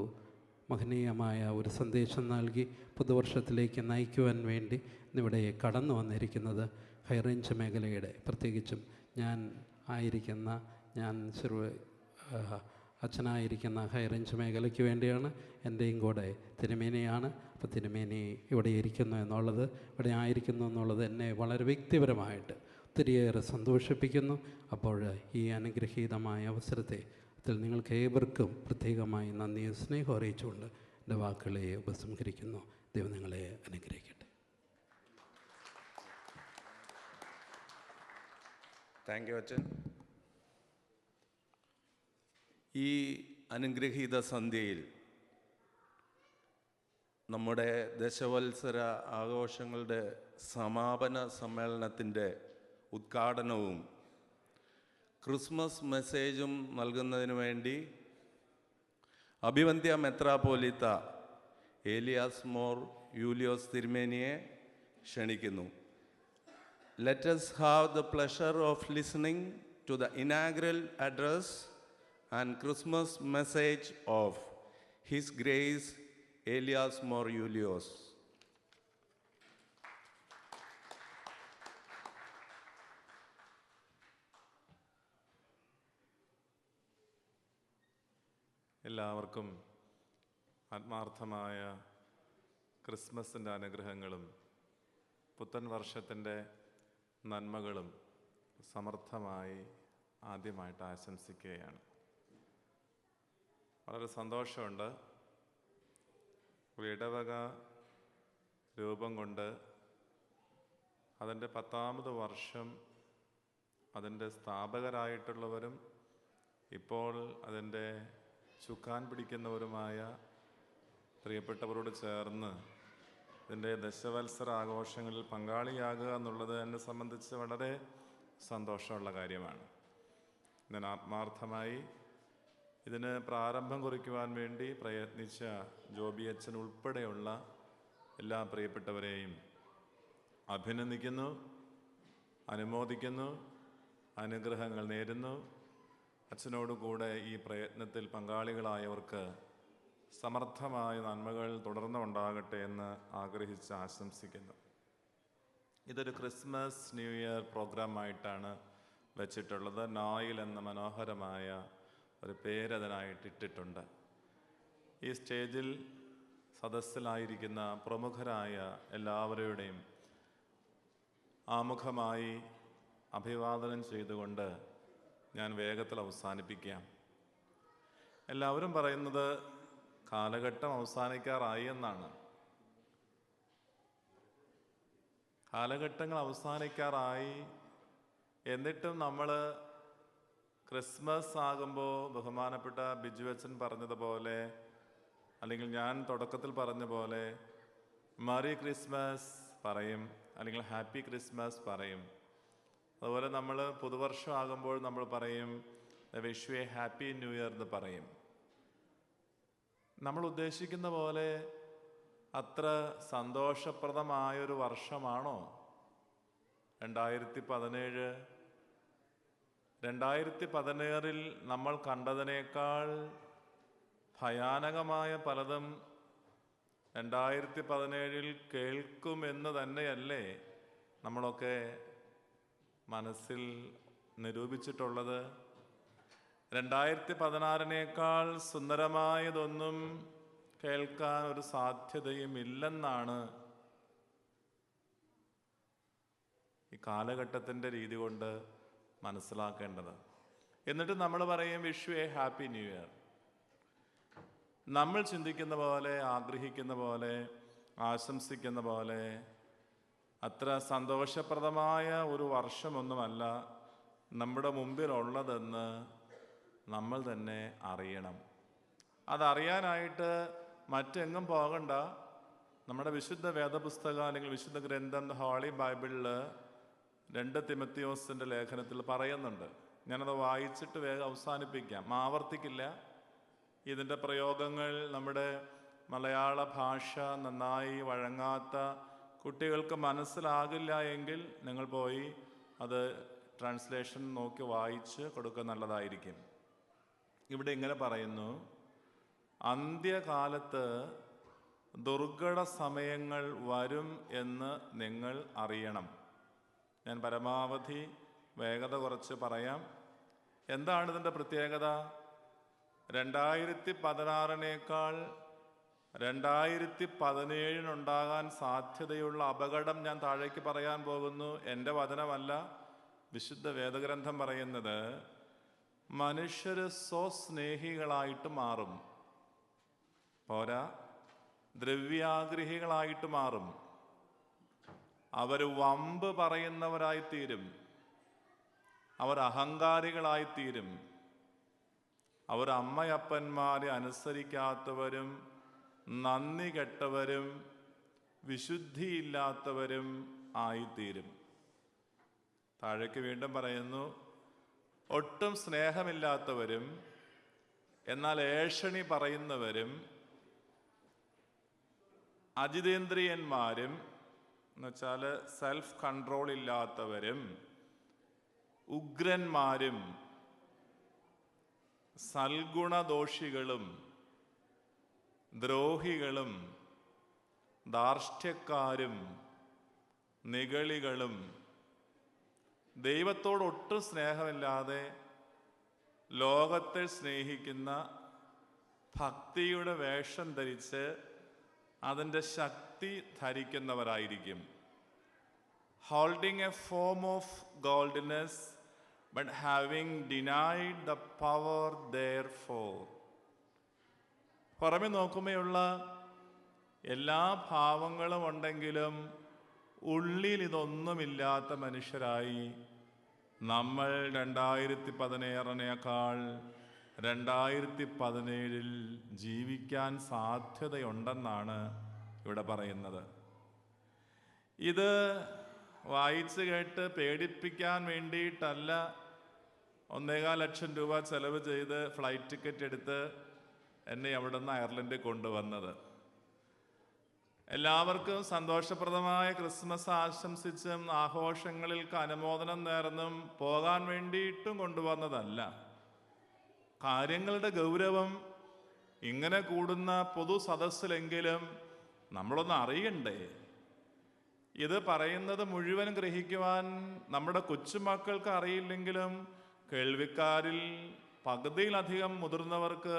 മഹനീയമായ ഒരു സന്ദേശം നൽകി പുതുവർഷത്തിലേക്ക് നയിക്കുവാൻ വേണ്ടി ഇവിടെ കടന്നു വന്നിരിക്കുന്നത് ഹൈറേഞ്ച് മേഖലയുടെ, പ്രത്യേകിച്ചും ഞാൻ അച്ഛനായിരിക്കുന്ന ഹൈറേഞ്ച് മേഖലയ്ക്ക് വേണ്ടിയാണ്. എൻ്റെയും കൂടെ തിരുമേനിയാണ്. അപ്പോൾ തിരുമേനി ഇവിടെ ഇരിക്കുന്നു എന്നുള്ളത്, ഇവിടെ ആയിരിക്കുന്നു എന്നുള്ളത് എന്നെ വളരെ വ്യക്തിപരമായിട്ട് ഒത്തിരിയേറെ സന്തോഷിപ്പിക്കുന്നു. അപ്പോൾ ഈ അനുഗ്രഹീതമായ അവസരത്തെ നിങ്ങൾക്ക് ഏവർക്കും പ്രത്യേകമായി നന്ദിയും സ്നേഹം അറിയിച്ചുകൊണ്ട് എൻ്റെ വാക്കുകളെ ഉപസംഹരിക്കുന്നു. ദൈവം നിങ്ങളെ അനുഗ്രഹിക്കട്ടെ. താങ്ക് യു അച്ഛൻ. ഈ അനുഗ്രഹീത സന്ധ്യയിൽ നമ്മുടെ ദശവത്സര ആഘോഷങ്ങളുടെ സമാപന സമ്മേളനത്തിൻ്റെ ഉദ്ഘാടനവും ക്രിസ്മസ് മെസ്സേജും നൽകുന്നതിന് വേണ്ടി അഭിവന്ദ്യ മെത്രാപ്പോലീത്ത ഏലിയാസ് മോർ യൂലിയോസ് തിരുമേനിയെ ക്ഷണിക്കുന്നു. Let us have the pleasure of listening to the inaugural address and Christmas message of His Grace Elias Mor Julios. എല്ലാവർക്കും ആത്മാർത്ഥമായ ക്രിസ്മസിൻ്റെ അനുഗ്രഹങ്ങളും പുത്തൻ വർഷത്തിൻ്റെ നന്മകളും സമർത്ഥമായി ആദ്യമായിട്ട് ആശംസിക്കുകയാണ്. വളരെ സന്തോഷമുണ്ട്. ഒരു ഇടവക രൂപം കൊണ്ട് അതിൻ്റെ 10ാമത് വർഷം അതിൻ്റെ സ്ഥാപകരായിട്ടുള്ളവരും ഇപ്പോൾ അതിൻ്റെ ചുക്കാൻ പിടിക്കുന്നവരുമായ പ്രിയപ്പെട്ടവരോട് ചേർന്ന് ഇതിൻ്റെ ദശവത്സര ആഘോഷങ്ങളിൽ പങ്കാളിയാകുക എന്നുള്ളത് എന്നെ സംബന്ധിച്ച് വളരെ സന്തോഷമുള്ള കാര്യമാണ്. ഞാൻ ആത്മാർത്ഥമായി ഇതിന് പ്രാരംഭം കുറിക്കുവാൻ വേണ്ടി പ്രയത്നിച്ച ജോബി അച്ഛൻ ഉൾപ്പെടെയുള്ള എല്ലാ പ്രിയപ്പെട്ടവരെയും അഭിനന്ദിക്കുന്നു, അനുമോദിക്കുന്നു, അനുഗ്രഹങ്ങൾ നേരുന്നു. അച്ഛനോടുകൂടെ ഈ പ്രയത്നത്തിൽ പങ്കാളികളായവർക്ക് സമർത്ഥമായ നന്മകൾ തുടർന്നുണ്ടാകട്ടെ എന്ന് ആഗ്രഹിച്ച് ആശംസിക്കുന്നു. ഇതൊരു ക്രിസ്മസ് ന്യൂ ഇയർ പ്രോഗ്രാമായിട്ടാണ് വെച്ചിട്ടുള്ളത്. നോയിൽ എന്ന മനോഹരമായ ഒരു പേരതിനായിട്ട് ഇട്ടിട്ടുണ്ട്. ഈ സ്റ്റേജിൽ സദസ്സിലായിരിക്കുന്ന പ്രമുഖരായ എല്ലാവരുടെയും ആമുഖമായി അഭിവാദനം ചെയ്തുകൊണ്ട് ഞാൻ വേഗത്തിൽ അവസാനിപ്പിക്കാം. എല്ലാവരും പറയുന്നത് കാലഘട്ടം അവസാനിക്കാറായി എന്നാണ്. കാലഘട്ടങ്ങൾ അവസാനിക്കാറായി, എന്നിട്ടും നമ്മൾ ക്രിസ്മസ് ആകുമ്പോൾ ബഹുമാനപ്പെട്ട ബിജു അച്ഛൻ പറഞ്ഞതുപോലെ, അല്ലെങ്കിൽ ഞാൻ തുടക്കത്തിൽ പറഞ്ഞ പോലെ മറി ക്രിസ്മസ് പറയും, അല്ലെങ്കിൽ ഹാപ്പി ക്രിസ്മസ് പറയും. അതുപോലെ നമ്മൾ പുതുവർഷം ആകുമ്പോൾ നമ്മൾ പറയും wish you A happy new year എന്ന് പറയും. നമ്മൾ ഉദ്ദേശിക്കുന്ന പോലെ അത്ര സന്തോഷപ്രദമായൊരു വർഷമാണോ 2017? 2016 നമ്മൾ കണ്ടതിനേക്കാൾ ഭയാനകമായ പലതും 2017 കേൾക്കുമെന്ന് തന്നെയല്ലേ നമ്മളൊക്കെ മനസ്സിൽ നിരൂപിച്ചിട്ടുള്ളത്? 2016 സുന്ദരമായതൊന്നും കേൾക്കാൻ ഒരു സാധ്യതയും ഇല്ലെന്നാണ് ഈ കാലഘട്ടത്തിൻ്റെ രീതി കൊണ്ട് മനസ്സിലാക്കേണ്ടത്. എന്നിട്ട് നമ്മൾ പറയും wish you A happy new year. നമ്മൾ ചിന്തിക്കുന്ന പോലെ, ആഗ്രഹിക്കുന്ന പോലെ, ആശംസിക്കുന്ന പോലെ അത്ര സന്തോഷപ്രദമായ ഒരു വർഷമൊന്നുമല്ല നമ്മുടെ മുമ്പിലുള്ളതെന്ന് നമ്മൾ തന്നെ അറിയണം. അതറിയാനായിട്ട് മറ്റെങ്ങും പോകണ്ട. നമ്മുടെ വിശുദ്ധ വേദപുസ്തകം അല്ലെങ്കിൽ വിശുദ്ധ ഗ്രന്ഥം ഹോളി ബൈബിളിൽ 2 തിമത്തിയോസിൻ്റെ ലേഖനത്തിൽ പറയുന്നുണ്ട്. ഞാനത് വായിച്ചിട്ട് വേഗം അവസാനിപ്പിക്കാം, ആവർത്തിക്കില്ല. ഇതിൻ്റെ പ്രയോഗങ്ങൾ നമ്മുടെ മലയാള ഭാഷ നന്നായി വഴങ്ങാത്ത കുട്ടികൾക്ക് മനസ്സിലാകില്ല എങ്കിൽ നിങ്ങൾ പോയി അത് ട്രാൻസ്ലേഷൻ നോക്കി വായിച്ച് കൊടുക്കുക, നല്ലതായിരിക്കും. ഇവിടെ ഇങ്ങനെ പറയുന്നു: അന്ത്യകാലത്ത് ദുർഘട സമയങ്ങൾ വരും എന്ന് നിങ്ങൾ അറിയണം. ഞാൻ പരമാവധി വേഗത കുറച്ച് പറയാം. എന്താണ് ഇതിൻ്റെ പ്രത്യേകത? 2016 2017 സാധ്യതയുള്ള അപകടം ഞാൻ താഴേക്ക് പറയാൻ പോകുന്നു. എൻ്റെ വചനമല്ല, വിശുദ്ധ വേദഗ്രന്ഥം പറയുന്നത്. മനുഷ്യർ സ്വസ്നേഹികളായിട്ട് മാറും, പോരാ ദ്രവ്യാഗ്രഹികളായിട്ട് മാറും. അവർ വമ്പ് പറയുന്നവരായിത്തീരും, അവർ അഹങ്കാരികളായിത്തീരും, അവർ അമ്മയപ്പന്മാരെ അനുസരിക്കാത്തവരും നന്ദി കെട്ടവരും വിശുദ്ധിയില്ലാത്തവരും ആയിത്തീരും. താഴേക്ക് വീണ്ടും പറയുന്നു: ഒട്ടും സ്നേഹമില്ലാത്തവരും എന്നാൽ ഏഷണി പറയുന്നവരും അജിതേന്ദ്രിയന്മാരും എന്നുവെച്ചാൽ സെൽഫ് കൺട്രോൾ ഇല്ലാത്തവരും ഉഗ്രന്മാരും സൽഗുണദോഷികളും ദ്രോഹികളും ധാർഷ്ട്യക്കാരും നിഗളികളും ദൈവത്തോടൊട്ടും സ്നേഹമില്ലാതെ ലോകത്തെ സ്നേഹിക്കുന്ന ഭക്തിയുടെ വേഷം ധരിച്ച് അതിൻ്റെ ശക്തി ധരിക്കുന്നവരായിരിക്കും. Holding a form of godliness but having denied the power therefore. പുറമെ നോക്കുമ്പോഴുള്ള എല്ലാ ഭാവങ്ങളും ഉണ്ടെങ്കിലും ഉള്ളിൽ ഇതൊന്നുമില്ലാത്ത മനുഷ്യരായി നമ്മൾ 2016 2017 ജീവിക്കാൻ സാധ്യതയുണ്ടെന്നാണ് ഇവിടെ പറയുന്നത്. ഇത് വായിച്ച് കേട്ട് പേടിപ്പിക്കാൻ വേണ്ടിയിട്ടല്ല 1.25 ലക്ഷം രൂപ ചെലവ് ചെയ്ത് ഫ്ലൈറ്റ് ടിക്കറ്റ് എടുത്ത് എന്നെ അവിടെ നിന്ന് അയർലൻഡിൽ കൊണ്ടുവന്നത്. എല്ലാവർക്കും സന്തോഷപ്രദമായ ക്രിസ്മസ് ആശംസിച്ചും ആഘോഷങ്ങൾക്ക് അനുമോദനം നേർന്നും പോകാൻ വേണ്ടിയിട്ടും കൊണ്ടുവന്നതല്ല. കാര്യങ്ങളുടെ ഗൗരവം ഇങ്ങനെ കൂടുന്ന പൊതു സദസ്സിലെങ്കിലും നമ്മളൊന്ന് അറിയണ്ടേ? ഇത് പറയുന്നത് മുഴുവൻ ഗ്രഹിക്കുവാൻ നമ്മുടെ കൊച്ചുമക്കൾക്ക് അറിയില്ലെങ്കിലും കേൾവിക്കാരിൽ പകുതിയിലധികം മുതിർന്നവർക്ക്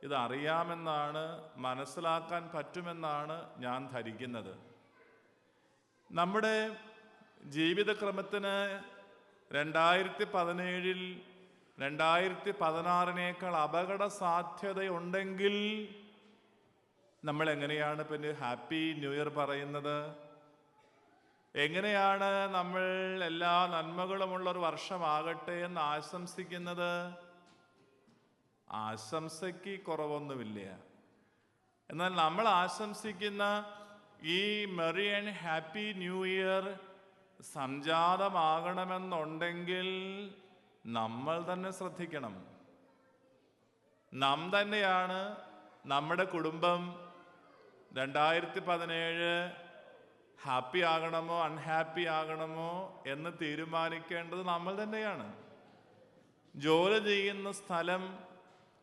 ഇത് അറിയാമെന്നാണ്, മനസ്സിലാക്കാൻ പറ്റുമെന്നാണ് ഞാൻ ധരിക്കുന്നത്. നമ്മുടെ ജീവിതക്രമത്തിന് 2017 2016 അപകട സാധ്യതയുണ്ടെങ്കിൽ നമ്മൾ എങ്ങനെയാണ് പിന്നെ ഹാപ്പി ന്യൂ ഇയർ പറയുന്നത്? എങ്ങനെയാണ് നമ്മൾ എല്ലാ നന്മകളുമുള്ള ഒരു വർഷമാകട്ടെ എന്ന് ആശംസിക്കുന്നത്? ആശംസയ്ക്ക് കുറവൊന്നുമില്ല. എന്നാൽ നമ്മൾ ആശംസിക്കുന്ന ഈ merry and happy new year സംജാതമാകണമെന്നുണ്ടെങ്കിൽ നമ്മൾ തന്നെ ശ്രദ്ധിക്കണം. നാം തന്നെയാണ് നമ്മുടെ കുടുംബം 2017 ഹാപ്പി ആകണമോ അൺഹാപ്പി ആകണമോ എന്ന് തീരുമാനിക്കേണ്ടത് നമ്മൾ തന്നെയാണ്. ജോലി ചെയ്യുന്ന സ്ഥലം,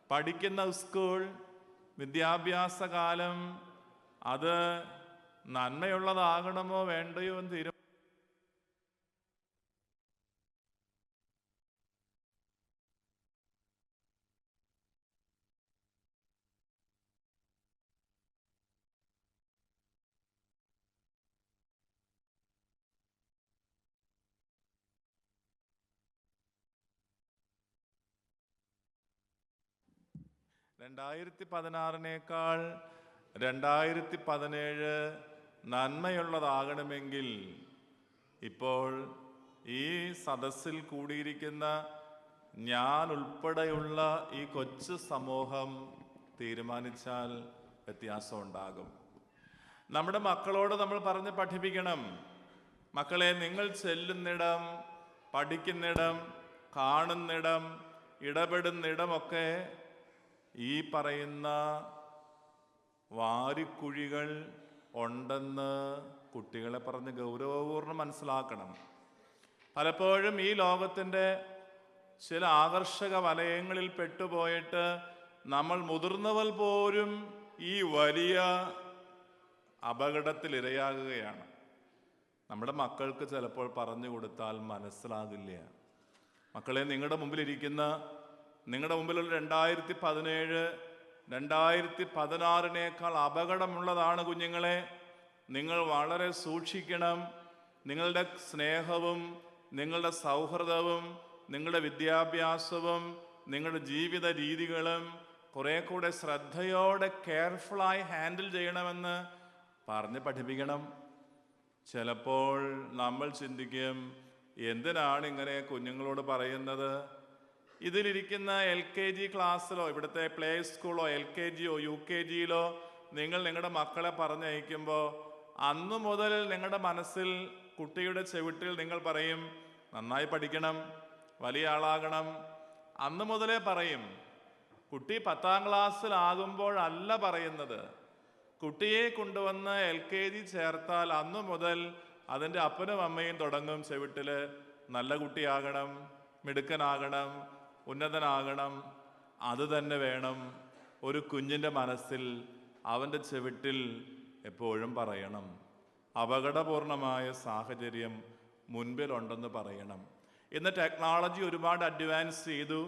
പഠിക്കുന്ന സ്കൂൾ, വിദ്യാഭ്യാസ കാലം, അത് നന്മയുള്ളതാകണമോ വേണ്ടയോ എന്ന് തീരുമാനിക്കും. രണ്ടായിരത്തി 2017 നന്മയുള്ളതാകണമെങ്കിൽ ഇപ്പോൾ ഈ സദസ്സിൽ കൂടിയിരിക്കുന്ന ഞാൻ ഉൾപ്പെടെയുള്ള ഈ കൊച്ചു സമൂഹം തീരുമാനിച്ചാൽ വ്യത്യാസം ഉണ്ടാകും. നമ്മുടെ മക്കളോട് നമ്മൾ പറഞ്ഞ് പഠിപ്പിക്കണം, മക്കളെ നിങ്ങൾ ചെല്ലുന്നിടം, പഠിക്കുന്നിടം, കാണുന്നിടം, ഇടപെടുന്നിടമൊക്കെ ഈ പറയുന്ന വാരിക്കുഴികൾ ഉണ്ടെന്ന് കുട്ടികളെ പറഞ്ഞ് ഗൗരവപൂർണ്ണം മനസ്സിലാക്കണം. പലപ്പോഴും ഈ ലോകത്തിൻ്റെ ചില ആകർഷക വലയങ്ങളിൽ പെട്ടുപോയിട്ട് നമ്മൾ മുതിർന്നവർ പോലും ഈ വലിയ അപകടത്തിൽ ഇരയാകുകയാണ്. നമ്മുടെ മക്കൾക്ക് ചിലപ്പോൾ പറഞ്ഞു കൊടുത്താൽ മനസ്സിലാകില്ല. മക്കളെ, നിങ്ങളുടെ മുമ്പിലുള്ള 2017 2016 അപകടമുള്ളതാണ് കുഞ്ഞുങ്ങളെ. നിങ്ങൾ വളരെ സൂക്ഷിക്കണം. നിങ്ങളുടെ സ്നേഹവും നിങ്ങളുടെ സൗഹൃദവും നിങ്ങളുടെ വിദ്യാഭ്യാസവും നിങ്ങളുടെ ജീവിത രീതികളും കുറെ കൂടെ ശ്രദ്ധയോടെ കെയർഫുള്ളായി ഹാൻഡിൽ ചെയ്യണമെന്ന് പറഞ്ഞ് പഠിപ്പിക്കണം. ചിലപ്പോൾ നമ്മൾ ചിന്തിക്കും, എന്തിനാണ് ഇങ്ങനെ കുഞ്ഞുങ്ങളോട് പറയുന്നത്? ഇതിലിരിക്കുന്ന LKG ക്ലാസ്സിലോ ഇവിടുത്തെ പ്ലേ സ്കൂളോ LKGയോ UKGയിലോ നിങ്ങൾ നിങ്ങളുടെ മക്കളെ പറഞ്ഞയക്കുമ്പോൾ അന്നു മുതൽ നിങ്ങളുടെ മനസ്സിൽ കുട്ടിയുടെ ചെവിട്ടിൽ നിങ്ങൾ പറയും, നന്നായി പഠിക്കണം, വലിയ ആളാകണം. അന്ന് മുതലേ പറയും. കുട്ടി 10ാം ക്ലാസ്സിലാകുമ്പോഴല്ല പറയുന്നത്. കുട്ടിയെ കൊണ്ടുവന്ന് LKG ചേർത്താൽ അന്നു മുതൽ അതിൻ്റെ അപ്പനും അമ്മയും തുടങ്ങും ചെവിട്ടിൽ, നല്ല കുട്ടിയാകണം, മിടുക്കനാകണം, ഉന്നതനാകണം. അത് തന്നെ വേണം ഒരു കുഞ്ഞിൻ്റെ മനസ്സിൽ, അവൻ്റെ ചെവിട്ടിൽ എപ്പോഴും പറയണം. അപകടപൂർണമായ സാഹചര്യം മുൻപിലുണ്ടെന്ന് പറയണം. ഇന്ന് ടെക്നോളജി ഒരുപാട് അഡ്വാൻസ് ചെയ്തു.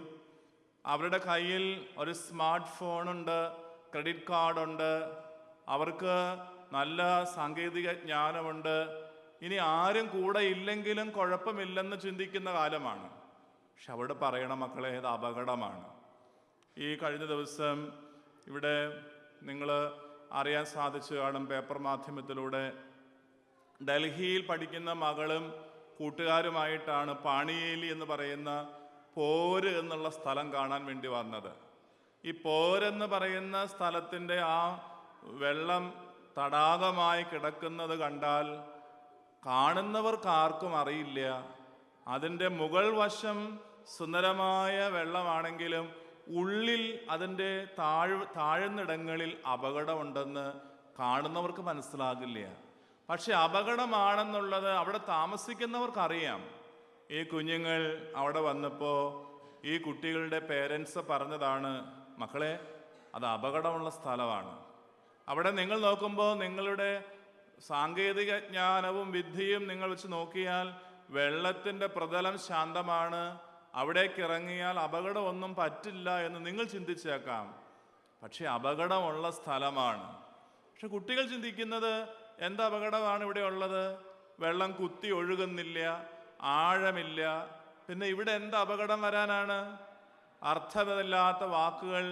അവരുടെ കയ്യിൽ ഒരു സ്മാർട്ട് ഫോണുണ്ട്, ക്രെഡിറ്റ് കാർഡുണ്ട്, അവർക്ക് നല്ല സാങ്കേതിക ജ്ഞാനമുണ്ട്. ഇനി ആരും കൂടെ ഇല്ലെങ്കിലും കുഴപ്പമില്ലെന്ന് ചിന്തിക്കുന്ന കാലമാണ്. പക്ഷെ അവിടെ പറയണം, മക്കളെ, ഇത് അപകടമാണ്. ഈ കഴിഞ്ഞ ദിവസം ഇവിടെ നിങ്ങൾ അറിയാൻ സാധിച്ചു കാണും, പേപ്പർ മാധ്യമത്തിലൂടെ ഡൽഹിയിൽ പഠിക്കുന്ന മകളും കൂട്ടുകാരുമായിട്ടാണ് പാണിയേലി എന്ന് പറയുന്ന പോര് എന്നുള്ള സ്ഥലം കാണാൻ വേണ്ടി വന്നത്. ഈ പോരെന്ന് പറയുന്ന സ്ഥലത്തിൻ്റെ ആ വെള്ളം തടാകമായി കിടക്കുന്നത് കണ്ടാൽ കാണുന്നവർക്കാർക്കും അറിയില്ല. അതിൻ്റെ മുകൾ വശം സുന്ദരമായ വെള്ളമാണെങ്കിലും ഉള്ളിൽ അതിൻ്റെ താഴ്ന്നിടങ്ങളിൽ അപകടമുണ്ടെന്ന് കാണുന്നവർക്ക് മനസ്സിലാകില്ല. പക്ഷെ അപകടമാണെന്നുള്ളത് അവിടെ താമസിക്കുന്നവർക്കറിയാം. ഈ കുഞ്ഞുങ്ങൾ അവിടെ വന്നപ്പോൾ ഈ കുട്ടികളുടെ പേരൻസ് പറഞ്ഞതാണ്, മക്കളെ, അത് അപകടമുള്ള സ്ഥലമാണ്. അവിടെ നിങ്ങൾ നോക്കുമ്പോൾ നിങ്ങളുടെ സാങ്കേതിക ജ്ഞാനവും വിദ്യയും നിങ്ങൾ വെച്ച് നോക്കിയാൽ വെള്ളത്തിൻ്റെ പ്രതലം ശാന്തമാണ്, അവിടേക്ക് ഇറങ്ങിയാൽ അപകടമൊന്നും പറ്റില്ല എന്ന് നിങ്ങൾ ചിന്തിച്ചേക്കാം. പക്ഷെ അപകടമുള്ള സ്ഥലമാണ്. പക്ഷെ കുട്ടികൾ ചിന്തിക്കുന്നത്, എന്താ അപകടമാണ് ഇവിടെ ഉള്ളത്? വെള്ളം കുത്തി ഒഴുകുന്നില്ല, ആഴമില്ല, പിന്നെ ഇവിടെ എന്താ അപകടം വരാനാണ്? അർത്ഥമില്ലാത്ത വാക്കുകൾ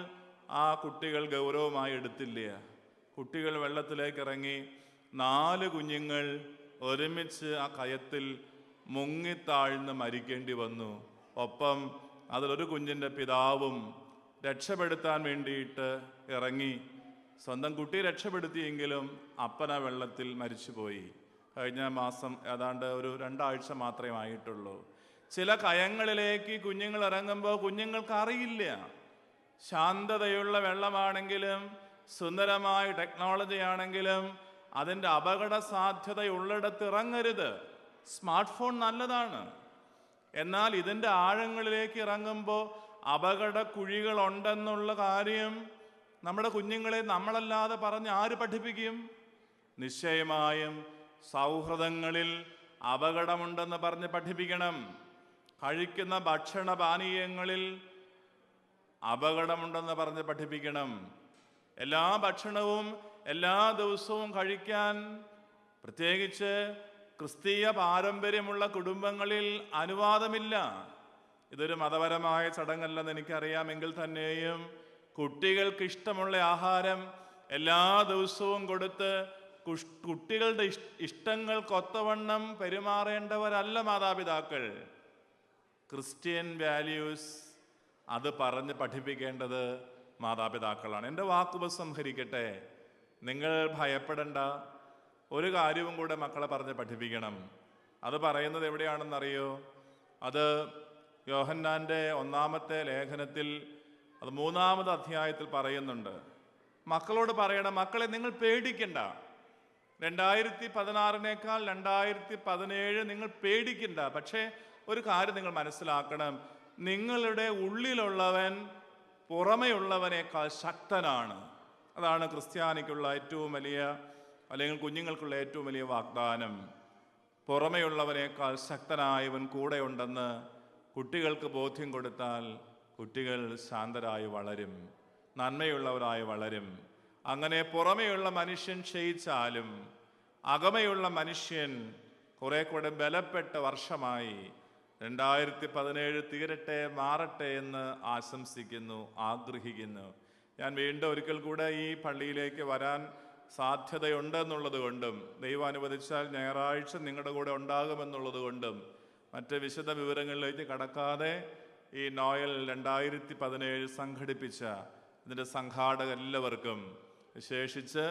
ആ കുട്ടികൾ ഗൗരവമായി എടുത്തില്ല. കുട്ടികൾ വെള്ളത്തിലേക്ക് ഇറങ്ങി. 4 കുഞ്ഞുങ്ങൾ ഒരുമിച്ച് ആ കയത്തിൽ മുങ്ങിത്താഴ്ന്ന് മരിക്കേണ്ടി വന്നു. ഒപ്പം അതിലൊരു കുഞ്ഞിൻ്റെ പിതാവും രക്ഷപ്പെടുത്താൻ വേണ്ടിയിട്ട് ഇറങ്ങി. സ്വന്തം കുട്ടിയെ രക്ഷപ്പെടുത്തിയെങ്കിലും അപ്പന വെള്ളത്തിൽ മരിച്ചുപോയി. കഴിഞ്ഞ മാസം ഏതാണ്ട് ഒരു 2 ആഴ്ച മാത്രമേ ആയിട്ടുള്ളൂ. ചില കയങ്ങളിലേക്ക് കുഞ്ഞുങ്ങൾ ഇറങ്ങുമ്പോൾ കുഞ്ഞുങ്ങൾക്ക് അറിയില്ല. ശാന്തതയുള്ള വെള്ളമാണെങ്കിലും സുന്ദരമായ ടെക്നോളജി ആണെങ്കിലും അതിൻ്റെ അപകട സാധ്യതയുള്ളിടത്ത് ഇറങ്ങരുത്. സ്മാർട്ട് ഫോൺ നല്ലതാണ്, എന്നാൽ ഇതിൻ്റെ ആഴങ്ങളിലേക്ക് ഇറങ്ങുമ്പോൾ അപകട കുഴികളുണ്ടെന്നുള്ള കാര്യം നമ്മുടെ കുഞ്ഞുങ്ങളെ നമ്മളല്ലാതെ പറഞ്ഞ് ആര് പഠിപ്പിക്കും? നിശ്ചയമായും സൗഹൃദങ്ങളിൽ അപകടമുണ്ടെന്ന് പറഞ്ഞ് പഠിപ്പിക്കണം. കഴിക്കുന്ന ഭക്ഷണപാനീയങ്ങളിൽ അപകടമുണ്ടെന്ന് പറഞ്ഞ് പഠിപ്പിക്കണം. എല്ലാ ഭക്ഷണവും എല്ലാ ദിവസവും കഴിക്കാൻ പ്രത്യേകിച്ച് ക്രിസ്തീയ പാരമ്പര്യമുള്ള കുടുംബങ്ങളിൽ അനുവാദമില്ല. ഇതൊരു മതപരമായ ചടങ്ങല്ലെന്ന് എനിക്കറിയാമെങ്കിൽ തന്നെയും കുട്ടികൾക്ക് ഇഷ്ടമുള്ള ആഹാരം എല്ലാ ദിവസവും കൊടുത്ത് കുട്ടികളുടെ ഇഷ്ടങ്ങൾക്കൊത്തവണ്ണം പെരുമാറേണ്ടവരല്ല മാതാപിതാക്കൾ. ക്രിസ്ത്യൻ വാല്യൂസ് അത് പറഞ്ഞ് പഠിപ്പിക്കേണ്ടത് മാതാപിതാക്കളാണ്. എൻ്റെ വാക്കുപസംഹരിക്കട്ടെ, നിങ്ങൾ ഭയപ്പെടേണ്ട. ഒരു കാര്യവും കൂടെ മക്കളെ പറഞ്ഞ് പഠിപ്പിക്കണം. അത് പറയുന്നത് എവിടെയാണെന്നറിയോ? അത് യോഹന്നാൻ്റെ 1-ാമത്തെ ലേഖനത്തിൽ അത് 3-ാമത് അധ്യായത്തിൽ പറയുന്നുണ്ട്. മക്കളോട് പറയണം, മക്കളെ നിങ്ങൾ പേടിക്കണ്ട. 2016 2017 നിങ്ങൾ പേടിക്കണ്ട. പക്ഷേ ഒരു കാര്യം നിങ്ങൾ മനസ്സിലാക്കണം, നിങ്ങളുടെ ഉള്ളിലുള്ളവൻ പുറമെയുള്ളവനേക്കാൾ ശക്തനാണ്. അതാണ് ക്രിസ്ത്യാനിക്കുള്ള ഏറ്റവും വലിയ, അല്ലെങ്കിൽ കുഞ്ഞുങ്ങൾക്കുള്ള ഏറ്റവും വലിയ വാഗ്ദാനം. പുറമെയുള്ളവനേക്കാൾ ശക്തനായവൻ കൂടെയുണ്ടെന്ന് കുട്ടികൾക്ക് ബോധ്യം കൊടുത്താൽ കുട്ടികൾ ശാന്തരായി വളരും, നന്മയുള്ളവരായി വളരും. അങ്ങനെ പുറമെയുള്ള മനുഷ്യൻ ക്ഷയിച്ചാലും അകമയുള്ള മനുഷ്യൻ കുറെ കൂടെ ബലപ്പെട്ട വർഷമായി 2017 തീരട്ടെ, മാറട്ടെ എന്ന് ആശംസിക്കുന്നു, ആഗ്രഹിക്കുന്നു. ഞാൻ വീണ്ടും ഒരിക്കൽ കൂടെ ഈ പള്ളിയിലേക്ക് വരാൻ സാധ്യതയുണ്ടെന്നുള്ളത് കൊണ്ടും ദൈവം അനുവദിച്ചാൽ ഞായറാഴ്ച നിങ്ങളുടെ കൂടെ ഉണ്ടാകുമെന്നുള്ളത് കൊണ്ടും മറ്റ് വിശദ വിവരങ്ങളിലേക്ക് കടക്കാതെ ഈ നോയൽ 2017 സംഘടിപ്പിച്ച ഇതിൻ്റെ സംഘാടകരെല്ലാവർക്കും, വിശേഷിച്ച്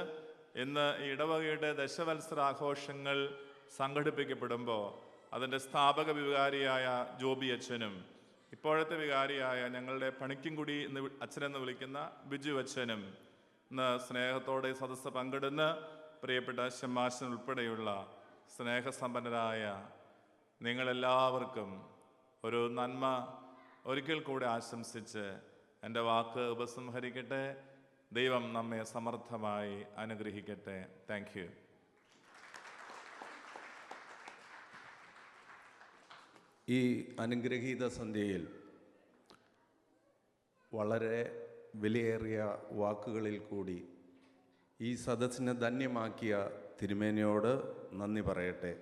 ഇന്ന് ഈ ഇടവകയുടെ ദശവത്സരാഘോഷങ്ങൾ സംഘടിപ്പിക്കപ്പെടുമ്പോൾ അതിൻ്റെ സ്ഥാപക വികാരിയായ ജോബി അച്ഛനും ഇപ്പോഴത്തെ വികാരിയായ ഞങ്ങളുടെ പണിക്കുംകുടി അച്ഛനെന്ന് വിളിക്കുന്ന ബിജു അച്ഛനും ഇന്ന് സ്നേഹത്തോടെ സദസ്സ് പങ്കിടുന്ന പ്രിയപ്പെട്ട ശമ്മാശൻ ഉൾപ്പെടെയുള്ള സ്നേഹസമ്പന്നരായ നിങ്ങളെല്ലാവർക്കും ഒരു നന്മ ഒരിക്കൽ കൂടെ ആശംസിച്ച് എൻ്റെ വാക്ക് ഉപസംഹരിക്കട്ടെ. ദൈവം നമ്മെ സമർത്ഥമായി അനുഗ്രഹിക്കട്ടെ. Thank you. ഈ അനുഗ്രഹീത സന്ധ്യയിൽ വളരെ വിലയേറിയ വാക്കുകളിൽ കൂടി ഈ സദസ്സിനെ ധന്യമാക്കിയ തിരുമേനിയോട് നന്ദി പറയട്ടെ.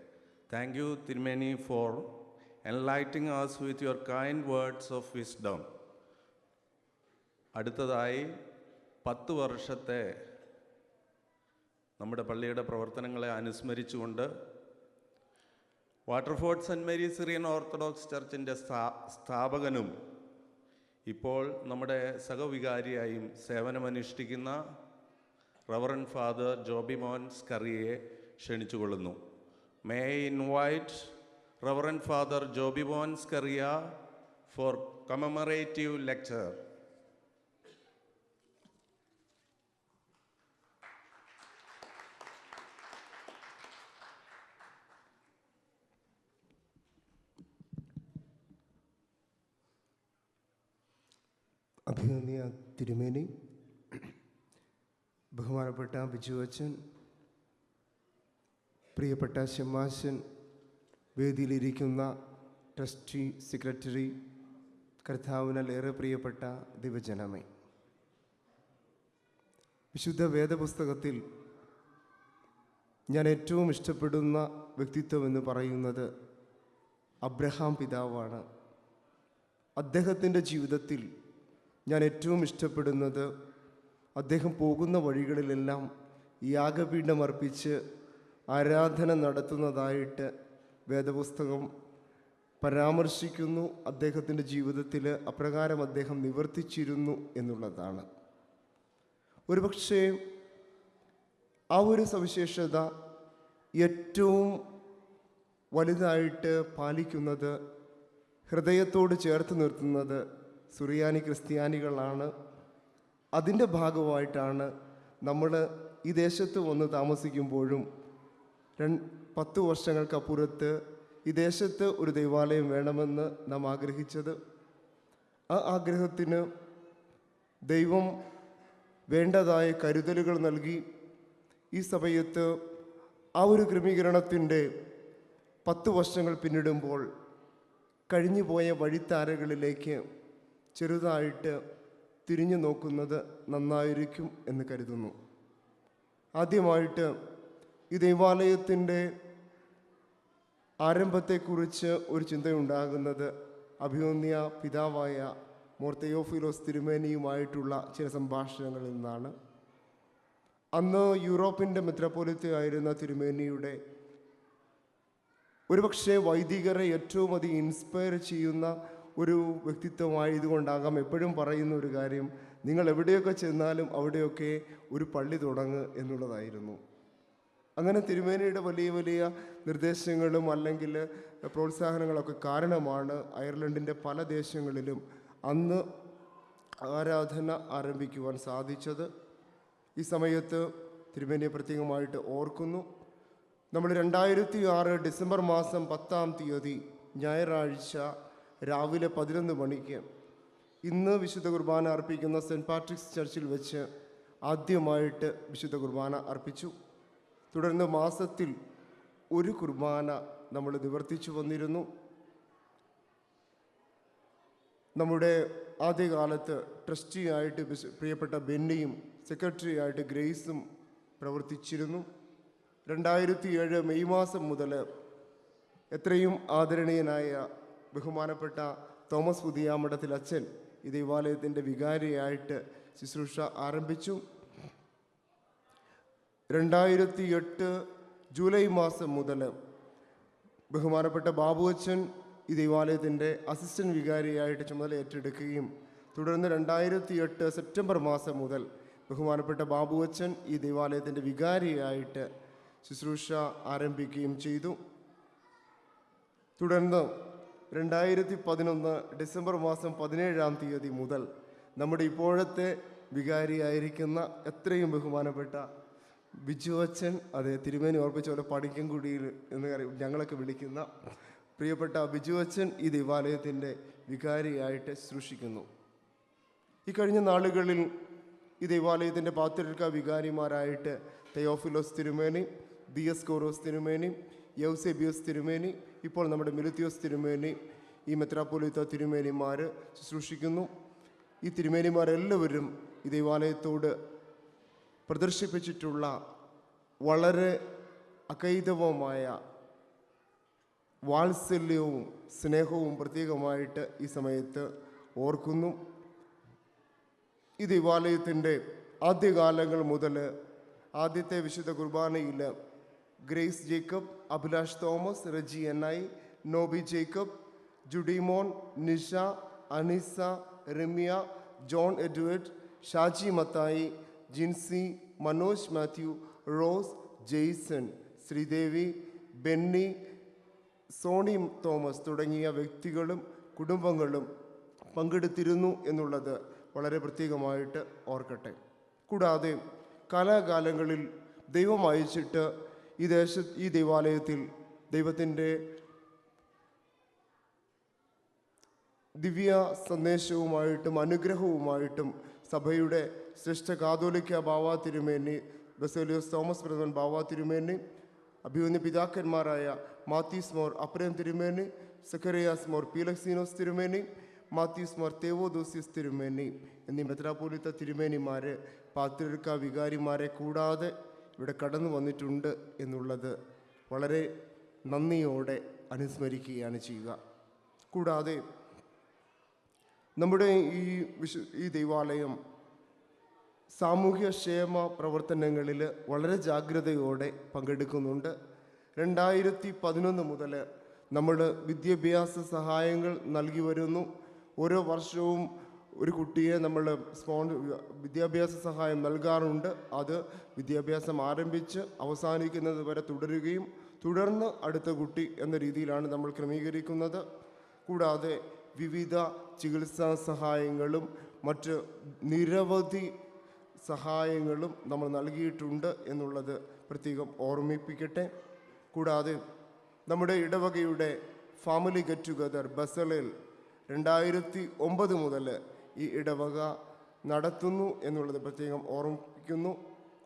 Thank you Thirumeni for enlightening us with your kind words of wisdom. അടുത്തതായി 10 വർഷത്തെ നമ്മുടെ പള്ളിയുടെ പ്രവർത്തനങ്ങളെ അനുസ്മരിച്ചുകൊണ്ട് Waterford Saint Mary Syrian Orthodox ചർച്ചിൻ്റെ സ്ഥാപകനും ഇപ്പോൾ നമ്മുടെ സഹവികാരിയായും സേവനമനുഷ്ഠിക്കുന്ന റവറൻ ഫാദർ ജോബി മോൻ സ്കറിയെ ക്ഷണിച്ചുകൊള്ളുന്നു. May I invite reverend father Joby Mon Scaria for commemorative lecture. അഭിനന്ദിയ തിരുമേനി, ബഹുമാനപ്പെട്ട ബിജു അച്ഛൻ, പ്രിയപ്പെട്ട ശമ്മാശൻ, വേദിയിലിരിക്കുന്ന ട്രസ്റ്റി സെക്രട്ടറി, കർത്താവിനാൽ ഏറെ പ്രിയപ്പെട്ട ദിവജനമേ, വിശുദ്ധ വേദപുസ്തകത്തിൽ ഞാൻ ഏറ്റവും ഇഷ്ടപ്പെടുന്ന വ്യക്തിത്വം എന്ന് പറയുന്നത് അബ്രഹാം പിതാവാണ്. അദ്ദേഹത്തിൻ്റെ ജീവിതത്തിൽ ഞാൻ ഏറ്റവും ഇഷ്ടപ്പെടുന്നത് അദ്ദേഹം പോകുന്ന വഴികളിലെല്ലാം യാഗപീഠം അർപ്പിച്ച് ആരാധന നടത്തുന്നതായിട്ട് വേദപുസ്തകം പരാമർശിക്കുന്നു. അദ്ദേഹത്തിൻ്റെ ജീവിതത്തിൽ അപ്രകാരം അദ്ദേഹം നിവർത്തിച്ചിരുന്നു എന്നുള്ളതാണ്. ഒരുപക്ഷേ ആ ഒരു സവിശേഷത ഏറ്റവും വലുതായിട്ട് പാലിക്കുന്നത്, ഹൃദയത്തോട് ചേർത്ത് നിർത്തുന്നത് സുറിയാനി ക്രിസ്ത്യാനികളാണ്. അതിൻ്റെ ഭാഗമായിട്ടാണ് നമ്മൾ ഈ ദേശത്ത് വന്ന് താമസിക്കുമ്പോഴും 10 വർഷങ്ങൾക്കപ്പുറത്ത് ഈ ദേശത്ത് ഒരു ദൈവാലയം വേണമെന്ന് നാം ആഗ്രഹിച്ചത്. ആ ആഗ്രഹത്തിന് ദൈവം വേണ്ടതായ കരുതലുകൾ നൽകി. ഈ സമയത്ത് ആ ഒരു ക്രമീകരണത്തിൻ്റെ 10 വർഷങ്ങൾ പിന്നിടുമ്പോൾ കഴിഞ്ഞുപോയ വഴിത്താരകളിലേക്ക് ചെറുതായിട്ട് തിരിഞ്ഞു നോക്കുന്നത് നന്നായിരിക്കും എന്ന് കരുതുന്നു. ആദ്യമായിട്ട് ഈ ദൈവാലയത്തിൻ്റെ ആരംഭത്തെക്കുറിച്ച് ഒരു ചിന്തയുണ്ടാകുന്നത് അഭിമന്യ പിതാവായ മോർ തെയോഫിലോസ് തിരുമേനിയുമായിട്ടുള്ള ചില സംഭാഷണങ്ങളിൽ നിന്നാണ്. അന്ന് യൂറോപ്പിൻ്റെ മെത്രാപ്പൊലീത്തയായിരുന്ന തിരുമേനിയുടെ ഒരുപക്ഷെ വൈദികരെ ഏറ്റവും അധികം ഇൻസ്പയർ ചെയ്യുന്ന ഒരു വ്യക്തിത്വമായതുകൊണ്ടാകാം എപ്പോഴും പറയുന്ന ഒരു കാര്യം, നിങ്ങൾ എവിടെയൊക്കെ ചെന്നാലും അവിടെയൊക്കെ ഒരു പള്ളി തുടങ്ങുക എന്നുള്ളതായിരുന്നു. അങ്ങനെ തിരുമേനിയുടെ വലിയ വലിയ നിർദ്ദേശങ്ങളും അല്ലെങ്കിൽ പ്രോത്സാഹനങ്ങളൊക്കെ കാരണമാണ് അയർലൻഡിൻ്റെ പല ദേശങ്ങളിലും അന്ന് ആരാധന ആരംഭിക്കുവാൻ സാധിച്ചത്. ഈ സമയത്ത് തിരുമേനിയെ പ്രത്യേകമായിട്ട് ഓർക്കുന്നു. നമ്മൾ 2006 ഡിസംബർ മാസം 10-ാം തീയതി ഞായറാഴ്ച രാവിലെ 11 മണിക്ക് ഇന്ന് വിശുദ്ധ കുർബാന അർപ്പിക്കുന്ന സെൻറ്റ് പാട്രിക്സ് ചർച്ചിൽ വെച്ച് ആദ്യമായിട്ട് വിശുദ്ധ കുർബാന അർപ്പിച്ചു. തുടർന്ന് മാസത്തിൽ ഒരു കുർബാന നമ്മൾ നിവർത്തിച്ചു വന്നിരുന്നു. നമ്മുടെ ആദ്യകാലത്ത് ട്രസ്റ്റിയായിട്ട് പ്രിയപ്പെട്ട ബെന്നിയും സെക്രട്ടറി ആയിട്ട് ഗ്രേസും പ്രവർത്തിച്ചിരുന്നു. 2007 മെയ് മാസം മുതൽ എത്രയും ആദരണീയനായ ബഹുമാനപ്പെട്ട തോമസ് പുതിയാമഠത്തിൽ അച്ഛൻ ഈ ദൈവാലയത്തിൻ്റെ വികാരിയായിട്ട് ശുശ്രൂഷ ആരംഭിച്ചു. 2008 ജൂലൈ മാസം മുതൽ ബഹുമാനപ്പെട്ട ബാബു അച്ഛൻ ഈ ദൈവാലയത്തിൻ്റെ അസിസ്റ്റൻറ്റ് വികാരിയായിട്ട് ചുമതല ഏറ്റെടുക്കുകയും തുടർന്ന് 2008 സെപ്റ്റംബർ മാസം മുതൽ ബഹുമാനപ്പെട്ട ബാബു അച്ഛൻ ഈ ദൈവാലയത്തിൻ്റെ വികാരിയായിട്ട് ശുശ്രൂഷ ആരംഭിക്കുകയും ചെയ്തു. തുടർന്ന് 2011 ഡിസംബർ മാസം 17-ാം തീയതി മുതൽ നമ്മുടെ ഇപ്പോഴത്തെ വികാരിയായിരിക്കുന്ന എത്രയും ബഹുമാനപ്പെട്ട ബിജു അച്ഛൻ, അതെ തിരുമേനി ഓർപ്പിച്ച പോലെ പണിക്കൻകുടിയിൽ എന്ന് ഞങ്ങളൊക്കെ വിളിക്കുന്ന പ്രിയപ്പെട്ട ബിജു അച്ഛൻ ഈ ദൈവാലയത്തിൻ്റെ വികാരിയായിട്ട് ശുശ്രൂഷിക്കുന്നു. ഈ കഴിഞ്ഞ നാളുകളിൽ ഈ ദൈവാലയത്തിൻ്റെ പാത്രിക വികാരിമാരായിട്ട് തെയോഫിലോസ് തിരുമേനി, ദിയസ്കോറോസ് തിരുമേനി, യൗസേബിയോസ് തിരുമേനി, ഇപ്പോൾ നമ്മുടെ മിലുത്തിയോസ് തിരുമേനി, ഈ മെത്രാപ്പൊലീത്ത തിരുമേനിമാർ ശുശ്രൂഷിക്കുന്നു. ഈ തിരുമേനിമാരെല്ലാവരും ഈ ദൈവാലയത്തോട് പ്രദർശിപ്പിച്ചിട്ടുള്ള വളരെ അകൈതവമായ വാത്സല്യവും സ്നേഹവും പ്രത്യേകമായിട്ട് ഈ സമയത്ത് ഓർക്കുന്നു. ഈ ദൈവാലയത്തിൻ്റെ ആദ്യകാലങ്ങൾ മുതൽ ആദ്യത്തെ വിശുദ്ധ കുർബാനയിൽ ഗ്രേസ് ജേക്കബ്, അഭിലാഷ് തോമസ്, റെജി NI, നോബി ജേക്കബ്, ജുഡിമോൻ, നിഷ, അനിസ, രമ്യ, ജോൺ എഡ്വേർഡ്, ഷാജി മത്തായി, ജിൻസി, മനോജ് മാത്യു, റോസ്, ജെയ്സൺ, ശ്രീദേവി, ബെന്നി, സോണി തോമസ് തുടങ്ങിയ വ്യക്തികളും കുടുംബങ്ങളും പങ്കെടുത്തിരുന്നു എന്നുള്ളത് വളരെ പ്രത്യേകമായിട്ട് ഓർക്കട്ടെ. കൂടാതെ കാലാകാലങ്ങളിൽ ദൈവം അയച്ചിട്ട് ഈ ദൈവാലയത്തിൽ ദൈവത്തിൻ്റെ ദിവ്യ സന്ദേശവുമായിട്ടും അനുഗ്രഹവുമായിട്ടും സഭയുടെ ശ്രേഷ്ഠ കാതോലിക്ക ബാവ തിരുമേനി, ബസേലിയോസ് തോമസ് പ്രഥമൻ ബാവ തിരുമേനി, അഭിമന്യ പിതാക്കന്മാരായ മാത്യൂസ് മോർ അപ്രേം തിരുമേനി, സക്കറിയാസ് മോർ പീലക്സീനോസ് തിരുമേനി, മാത്യൂസ് മോർ തേവോദോസിയസ് തിരുമേനി എന്നീ മെത്രാപ്പൊലീത്ത തിരുമേനിമാർ പാത്രിക വികാരിമാരെ കൂടാതെ ഇവിടെ കടന്നു വന്നിട്ടുണ്ട് എന്നുള്ളത് വളരെ നന്ദിയോടെ അനുസ്മരിക്കുകയാണ് ചെയ്യുക. കൂടാതെ നമ്മുടെ ഈ ദൈവാലയം സാമൂഹ്യക്ഷേമ പ്രവർത്തനങ്ങളിൽ വളരെ ജാഗ്രതയോടെ പങ്കെടുക്കുന്നുണ്ട്. 2011 മുതൽ നമ്മൾ വിദ്യാഭ്യാസ സഹായങ്ങൾ നൽകി വരുന്നു. ഓരോ വർഷവും ഒരു കുട്ടിയെ നമ്മൾ വിദ്യാഭ്യാസ സഹായം നൽകാറുണ്ട്. അത് വിദ്യാഭ്യാസം ആരംഭിച്ച് അവസാനിക്കുന്നത് വരെ തുടരുകയും തുടർന്ന് അടുത്ത കുട്ടി എന്ന രീതിയിലാണ് നമ്മൾ ക്രമീകരിക്കുന്നത്. കൂടാതെ വിവിധ ചികിത്സാ സഹായങ്ങളും മറ്റ് നിരവധി സഹായങ്ങളും നമ്മൾ നൽകിയിട്ടുണ്ട് എന്നുള്ളത് പ്രത്യേകം ഓർമ്മിപ്പിക്കട്ടെ. കൂടാതെ നമ്മുടെ ഇടവകയുടെ ഫാമിലി ഗെറ്റ് ടുഗദർ ബസലേൽ 2009 മുതൽ ഈ ഇടവക നടത്തുന്നു എന്നുള്ളത് പ്രത്യേകം ഓർമ്മിപ്പിക്കുന്നു.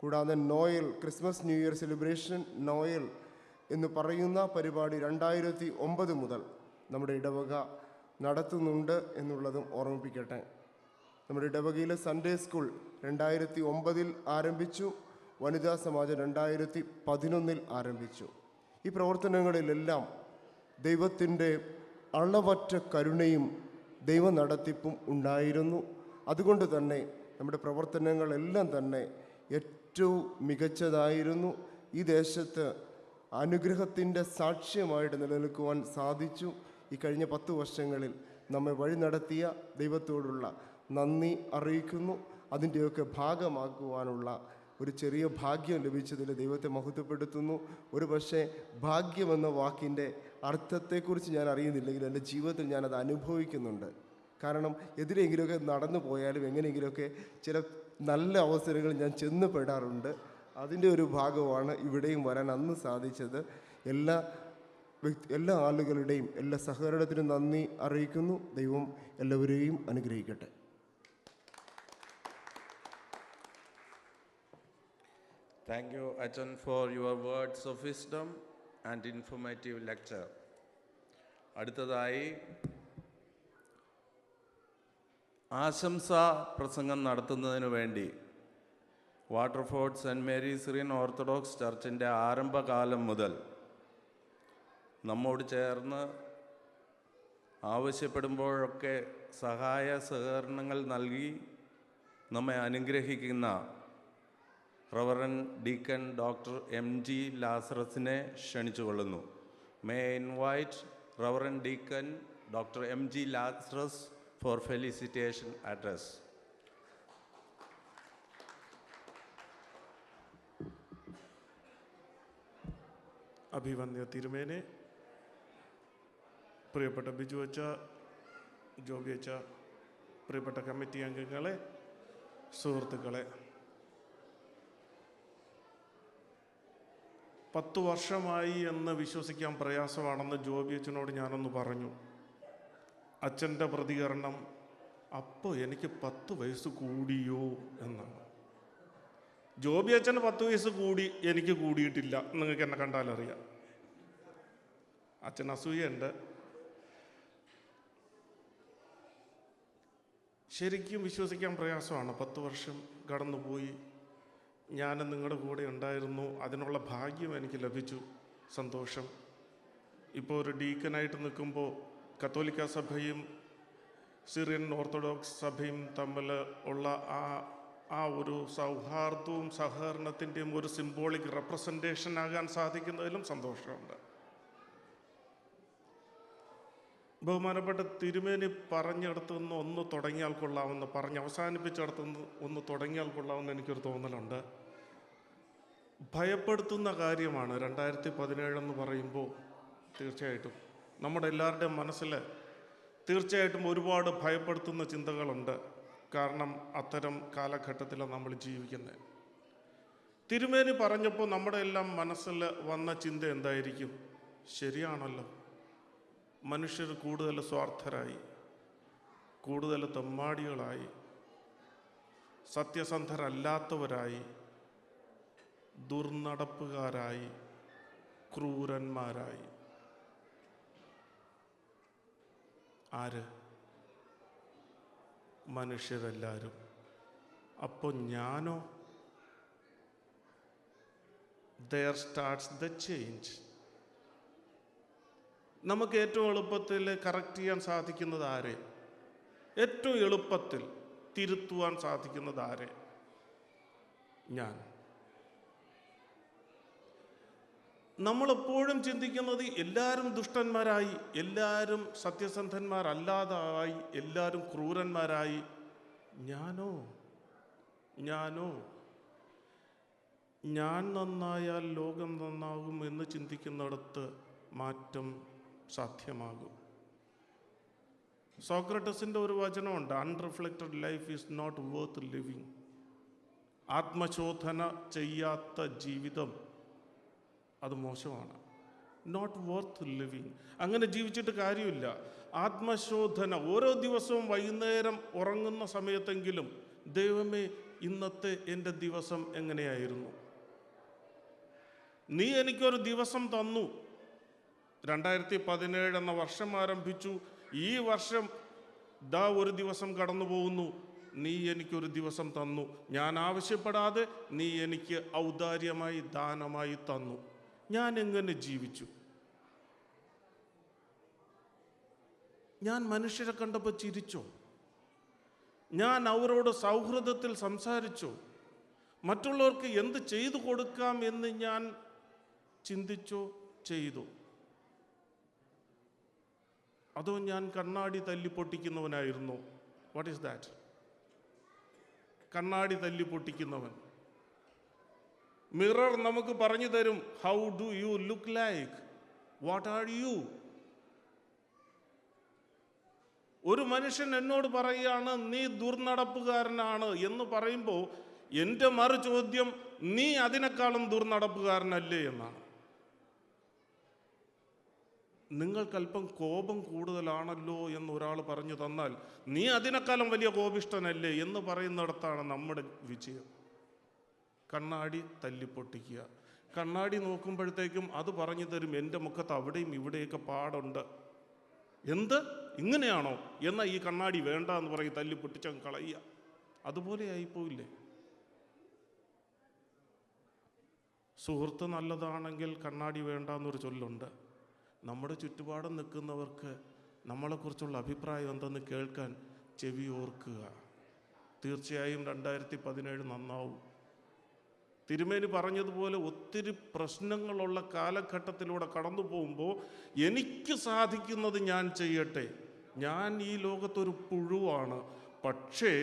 കൂടാതെ Noel, Christmas new year celebration Noel എന്ന് പറയുന്ന പരിപാടി 2009 മുതൽ നമ്മുടെ ഇടവക നടത്തുന്നുണ്ട് എന്നുള്ളതും ഓർമ്മിപ്പിക്കട്ടെ. നമ്മുടെ ഇടവകയിലെ സൺഡേ സ്കൂൾ 2009 ആരംഭിച്ചു. വനിതാ സമാജം 2011 ആരംഭിച്ചു. ഈ പ്രവർത്തനങ്ങളിലെല്ലാം ദൈവത്തിൻ്റെ അളവറ്റ കരുണയും ദൈവ നടത്തിപ്പും ഉണ്ടായിരുന്നു. അതുകൊണ്ട് തന്നെ നമ്മുടെ പ്രവർത്തനങ്ങളെല്ലാം തന്നെ ഏറ്റവും മികച്ചതായിരുന്നു. ഈ ദേശത്ത് അനുഗ്രഹത്തിൻ്റെ സാക്ഷ്യമായിട്ട് നിലനിൽക്കുവാൻ സാധിച്ചു. ഈ കഴിഞ്ഞ 10 വർഷങ്ങളിൽ നമ്മെ വഴി നടത്തിയ ദൈവത്തോടുള്ള നന്ദി അറിയിക്കുന്നു. അതിൻ്റെയൊക്കെ ഭാഗമാക്കുവാനുള്ള ഒരു ചെറിയ ഭാഗ്യം ലഭിച്ചതിൽ ദൈവത്തെ മഹത്വപ്പെടുത്തുന്നു. ഒരു പക്ഷേ ഭാഗ്യമെന്ന വാക്കിൻ്റെ അർത്ഥത്തെക്കുറിച്ച് ഞാൻ അറിയുന്നില്ലെങ്കിൽ എൻ്റെ ജീവിതത്തിൽ ഞാനത് അനുഭവിക്കുന്നുണ്ട്. കാരണം എതിരെങ്കിലുമൊക്കെ നടന്നു പോയാലും എങ്ങനെയെങ്കിലുമൊക്കെ ചില നല്ല അവസരങ്ങൾ ഞാൻ ചെന്ന് പെടാറുണ്ട്. അതിൻ്റെ ഒരു ഭാഗമാണ് ഇവിടെയും വരാൻ അന്ന് സാധിച്ചത്. എല്ലാ ആളുകളുടെയും എല്ലാ സഹകരണത്തിനും നന്ദി അറിയിക്കുന്നു. ദൈവം എല്ലാവരെയും അനുഗ്രഹിക്കട്ടെ. Thank you, Achan, for your words of wisdom and informative lecture. അടുത്തതായി ആശംസാ പ്രസംഗം നടത്തുന്നതിന് വേണ്ടി Waterford Saint Mary's Syrian Orthodox ചർച്ചിൻ്റെ ആരംഭകാലം മുതൽ നമ്മോട് ചേർന്ന് ആവശ്യപ്പെടുമ്പോഴൊക്കെ സഹായ സഹകരണങ്ങൾ നൽകി നമ്മെ അനുഗ്രഹിക്കുന്ന റവറൻ ഡീക്കൻ ഡോക്ടർ MG ലാസറസിനെ ക്ഷണിച്ചുകൊള്ളുന്നു. May invite reverend deacon doctor MG Lazarus for felicitation address. അഭിവന്ദ്യ തിരുമേനെ, പ്രിയപ്പെട്ട ബിജു അച്ച, ജോബി അച്ച, പ്രിയപ്പെട്ട കമ്മിറ്റി അംഗങ്ങളെ, സുഹൃത്തുക്കളെ, 10 വർഷമായി എന്ന് വിശ്വസിക്കാൻ പ്രയാസമാണെന്ന് ജോബി അച്ഛനോട് ഞാനൊന്ന് പറഞ്ഞു. അച്ഛൻ്റെ പ്രതികരണം, അപ്പോൾ എനിക്ക് 10 വയസ്സ് കൂടിയോ എന്നാണ്. ജോബി അച്ഛന് 10 വയസ്സ് കൂടി, എനിക്ക് കൂടിയിട്ടില്ല. നിങ്ങൾക്ക് എന്നെ കണ്ടാലറിയാം. അച്ഛൻ അസൂയുണ്ട്. ശരിക്കും വിശ്വസിക്കാൻ പ്രയാസമാണ്. 10 വർഷം കടന്നുപോയി. ഞാൻ നിങ്ങളുടെ കൂടെ ഉണ്ടായിരുന്നു. അതിനുള്ള ഭാഗ്യം എനിക്ക് ലഭിച്ചു. സന്തോഷം. ഇപ്പോൾ ഒരു ഡീക്കനായിട്ട് നിൽക്കുമ്പോൾ കത്തോലിക്ക സഭയും സിറിയൻ ഓർത്തഡോക്സ് സഭയും തമ്മിൽ ഉള്ള ആ ഒരു സൗഹാർദ്ദവും സഹകരണത്തിൻ്റെയും ഒരു സിംബോളിക് റെപ്രസെൻറ്റേഷൻ ആകാൻ സാധിക്കുന്നതിലും സന്തോഷമുണ്ട്. ബഹുമാനപ്പെട്ട തിരുമേനി പറഞ്ഞിടത്തുനിന്ന് ഒന്ന് തുടങ്ങിയാൽ കൊള്ളാമെന്ന്, പറഞ്ഞ് അവസാനിപ്പിച്ചിടത്തുനിന്ന് ഒന്ന് തുടങ്ങിയാൽ കൊള്ളാമെന്ന് എനിക്കൊരു തോന്നലുണ്ട്. ഭയപ്പെടുത്തുന്ന കാര്യമാണ് 2017 എന്ന് പറയുമ്പോൾ. തീർച്ചയായിട്ടും നമ്മുടെ എല്ലാവരുടെയും മനസ്സിൽ തീർച്ചയായിട്ടും ഒരുപാട് ഭയപ്പെടുത്തുന്ന ചിന്തകളുണ്ട്. കാരണം അത്തരം കാലഘട്ടത്തിലാണ് നമ്മൾ ജീവിക്കുന്നത്. തിരുമേനി പറഞ്ഞപ്പോൾ നമ്മുടെ എല്ലാം മനസ്സിൽ വന്ന ചിന്ത എന്തായിരിക്കും? ശരിയാണല്ലോ, മനുഷ്യർ കൂടുതൽ സ്വാർത്ഥരായി, കൂടുതൽ തെമ്മാടികളായി, സത്യസന്ധരല്ലാത്തവരായി, ദുർനടപ്പുകാരായി, ക്രൂരന്മാരായി. ആര്? മനുഷ്യരെല്ലാവരും. അപ്പോൾ ഞാനോ? there starts the change. നമുക്ക് ഏറ്റവും എളുപ്പത്തിൽ കറക്റ്റ് ചെയ്യാൻ സാധിക്കുന്നത് ആരെ? ഏറ്റവും എളുപ്പത്തിൽ തിരുത്തുവാൻ സാധിക്കുന്നത് ആരെ? ഞാൻ. നമ്മളെപ്പോഴും ചിന്തിക്കുന്നത് എല്ലാവരും ദുഷ്ടന്മാരായി, എല്ലാവരും സത്യസന്ധന്മാരല്ലാതായി, എല്ലാവരും ക്രൂരന്മാരായി. ഞാനോ? ഞാൻ നന്നായാൽ ലോകം നന്നാകും എന്ന് ചിന്തിക്കുന്നിടത്ത് മാറ്റം സാധ്യമാകും. സോക്രട്ടസിൻ്റെ ഒരു വചനമുണ്ട്, unreflected life is not worth living. ആത്മശോധന ചെയ്യാത്ത ജീവിതം അത് മോശമാണ്. Not worth living. അങ്ങനെ ജീവിച്ചിട്ട് കാര്യമില്ല. ആത്മശോധന, ഓരോ ദിവസവും വൈകുന്നേരം ഉറങ്ങുന്ന സമയത്തെങ്കിലും ദൈവമേ ഇന്നത്തെ എൻ്റെ ദിവസം എങ്ങനെയായിരുന്നു? നീ എനിക്കൊരു ദിവസം തന്നു. 2017 എന്ന വർഷം ആരംഭിച്ചു. ഈ വർഷം ഒരു ദിവസം കടന്നു പോകുന്നു. നീ എനിക്കൊരു ദിവസം തന്നു. ഞാൻ ആവശ്യപ്പെടാതെ നീ എനിക്ക് ഔദാര്യമായി ദാനമായി തന്നു. ഞാൻ എങ്ങനെ ജീവിച്ചു? ഞാൻ മനുഷ്യരെ കണ്ടപ്പോൾ ചിരിച്ചോ? ഞാൻ അവരോട് സൗഹൃദത്തിൽ സംസാരിച്ചോ? മറ്റുള്ളവർക്ക് എന്ത് ചെയ്തു കൊടുക്കാം എന്ന് ഞാൻ ചിന്തിച്ചോ ചെയ്തു? അതോ ഞാൻ കണ്ണാടി തല്ലി പൊട്ടിക്കുന്നവനായിരുന്നു? What is that? കണ്ണാടി തല്ലി പൊട്ടിക്കുന്നവൻ. മിറർ നമുക്ക് പറഞ്ഞു തരും, how do you look like, what are you. ഒരു മനുഷ്യൻ എന്നോട് പറയുകയാണ് നീ ദുർനടപ്പുകാരനാണ് എന്ന് പറയുമ്പോൾ എൻ്റെ മറു ചോദ്യം, നീ അതിനേക്കാളും ദുർനടപ്പുകാരനല്ലേ എന്നാണ്. നിങ്ങൾക്കല്പം കോപം കൂടുതലാണല്ലോ എന്ന് ഒരാൾ പറഞ്ഞു തന്നാൽ നീ അതിനേക്കാളും വലിയ കോപിഷ്ടനല്ലേ എന്ന് പറയുന്നിടത്താണ് നമ്മുടെ വിജയം. കണ്ണാടി തല്ലിപ്പൊട്ടിക്കുക. കണ്ണാടി നോക്കുമ്പോഴത്തേക്കും അത് പറഞ്ഞു തരും, എൻ്റെ മുഖത്ത് അവിടെയും ഇവിടെയൊക്കെ പാടുണ്ട്. എന്ത് ഇങ്ങനെയാണോ? എന്നാൽ ഈ കണ്ണാടി വേണ്ട എന്ന് പറയും, തല്ലിപ്പൊട്ടിച്ചങ്ങ് കളയുക. അതുപോലെ ആയിപ്പോയില്ലേ? സുഹൃത്ത് നല്ലതാണെങ്കിൽ കണ്ണാടി വേണ്ട എന്നൊരു ചൊല്ലുണ്ട്. നമ്മുടെ ചുറ്റുപാടും നിൽക്കുന്നവർക്ക് നമ്മളെക്കുറിച്ചുള്ള അഭിപ്രായം എന്തെന്ന് കേൾക്കാൻ ചെവി ഓർക്കുക. തീർച്ചയായും 2017 നന്നാവും. തിരുമേനി പറഞ്ഞതുപോലെ ഒത്തിരി പ്രശ്നങ്ങളുള്ള കാലഘട്ടത്തിലൂടെ കടന്നു പോകുമ്പോൾ എനിക്ക് സാധിക്കുന്നത് ഞാൻ ചെയ്യട്ടെ. ഞാൻ ഈ ലോകത്തൊരു പുഴുവാണ്, പക്ഷേ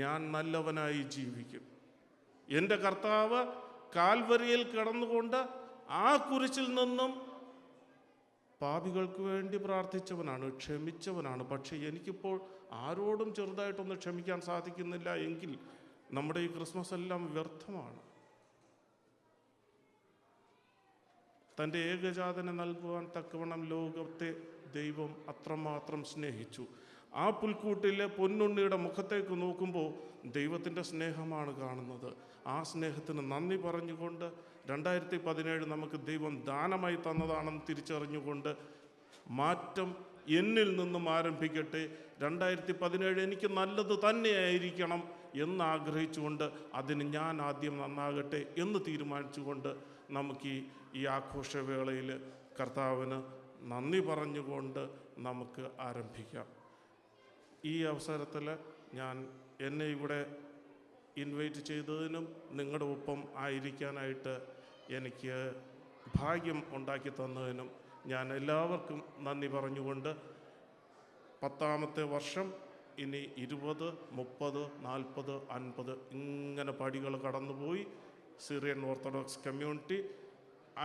ഞാൻ നല്ലവനായി ജീവിക്കും. എൻ്റെ കർത്താവ് കാൽവരിയിൽ കിടന്നുകൊണ്ട് ആ കുരിശിൽ നിന്നും പാപികൾക്ക് വേണ്ടി പ്രാർത്ഥിച്ചവനാണ്, ക്ഷമിച്ചവനാണ്. പക്ഷേ എനിക്കിപ്പോൾ ആരോടും ചെറുതായിട്ടൊന്നും ക്ഷമിക്കാൻ സാധിക്കുന്നില്ല എങ്കിൽ നമ്മുടെ ഈ ക്രിസ്മസ് എല്ലാം വ്യർത്ഥമാണ്. തൻ്റെ ഏകജാതനെ നൽകുവാൻ തക്കവണ്ണം ലോകത്തെ ദൈവം അത്രമാത്രം സ്നേഹിച്ചു. ആ പുൽക്കൂട്ടിലെ പൊന്നുണ്ണിയുടെ മുഖത്തേക്ക് നോക്കുമ്പോൾ ദൈവത്തിൻ്റെ സ്നേഹമാണ് കാണുന്നത്. ആ സ്നേഹത്തിന് നന്ദി പറഞ്ഞുകൊണ്ട് 2017 നമുക്ക് ദൈവം ദാനമായി തന്നതാണെന്ന് തിരിച്ചറിഞ്ഞുകൊണ്ട് മാറ്റം എന്നിൽ നിന്നും ആരംഭിക്കട്ടെ. 2017 എനിക്ക് നല്ലത് തന്നെയായിരിക്കണം എന്നാഗ്രഹിച്ചുകൊണ്ട് അതിന് ഞാൻ ആദ്യം നന്നാകട്ടെ എന്ന് തീരുമാനിച്ചുകൊണ്ട് നമുക്ക് ഈ ആഘോഷവേളയിൽ കർത്താവിന് നന്ദി പറഞ്ഞുകൊണ്ട് നമുക്ക് ആരംഭിക്കാം. ഈ അവസരത്തിൽ ഞാൻ എന്നെ ഇവിടെ ഇൻവൈറ്റ് ചെയ്തതിനും നിങ്ങളുടെ ഒപ്പം ആയിരിക്കാനായിട്ട് എനിക്ക് ഭാഗ്യം ഉണ്ടാക്കി തന്നതിനും ഞാൻ എല്ലാവർക്കും നന്ദി പറഞ്ഞുകൊണ്ട് 10ാമത്തെ വർഷം ഇനി 20, 30, 40, 50 ഇങ്ങനെ പടികൾ കടന്നുപോയി സിറിയൻ ഓർത്തഡോക്സ് കമ്മ്യൂണിറ്റി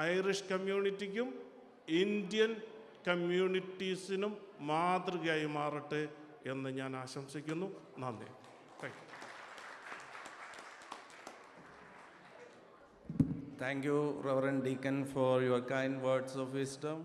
ഐറിഷ് കമ്മ്യൂണിറ്റിക്കും ഇന്ത്യൻ കമ്മ്യൂണിറ്റീസിനും മാതൃകയായി മാറട്ടെ എന്ന് ഞാൻ ആശംസിക്കുന്നു. നന്ദി. Thank you. Thank you, Reverend Deacon, for your kind words of wisdom.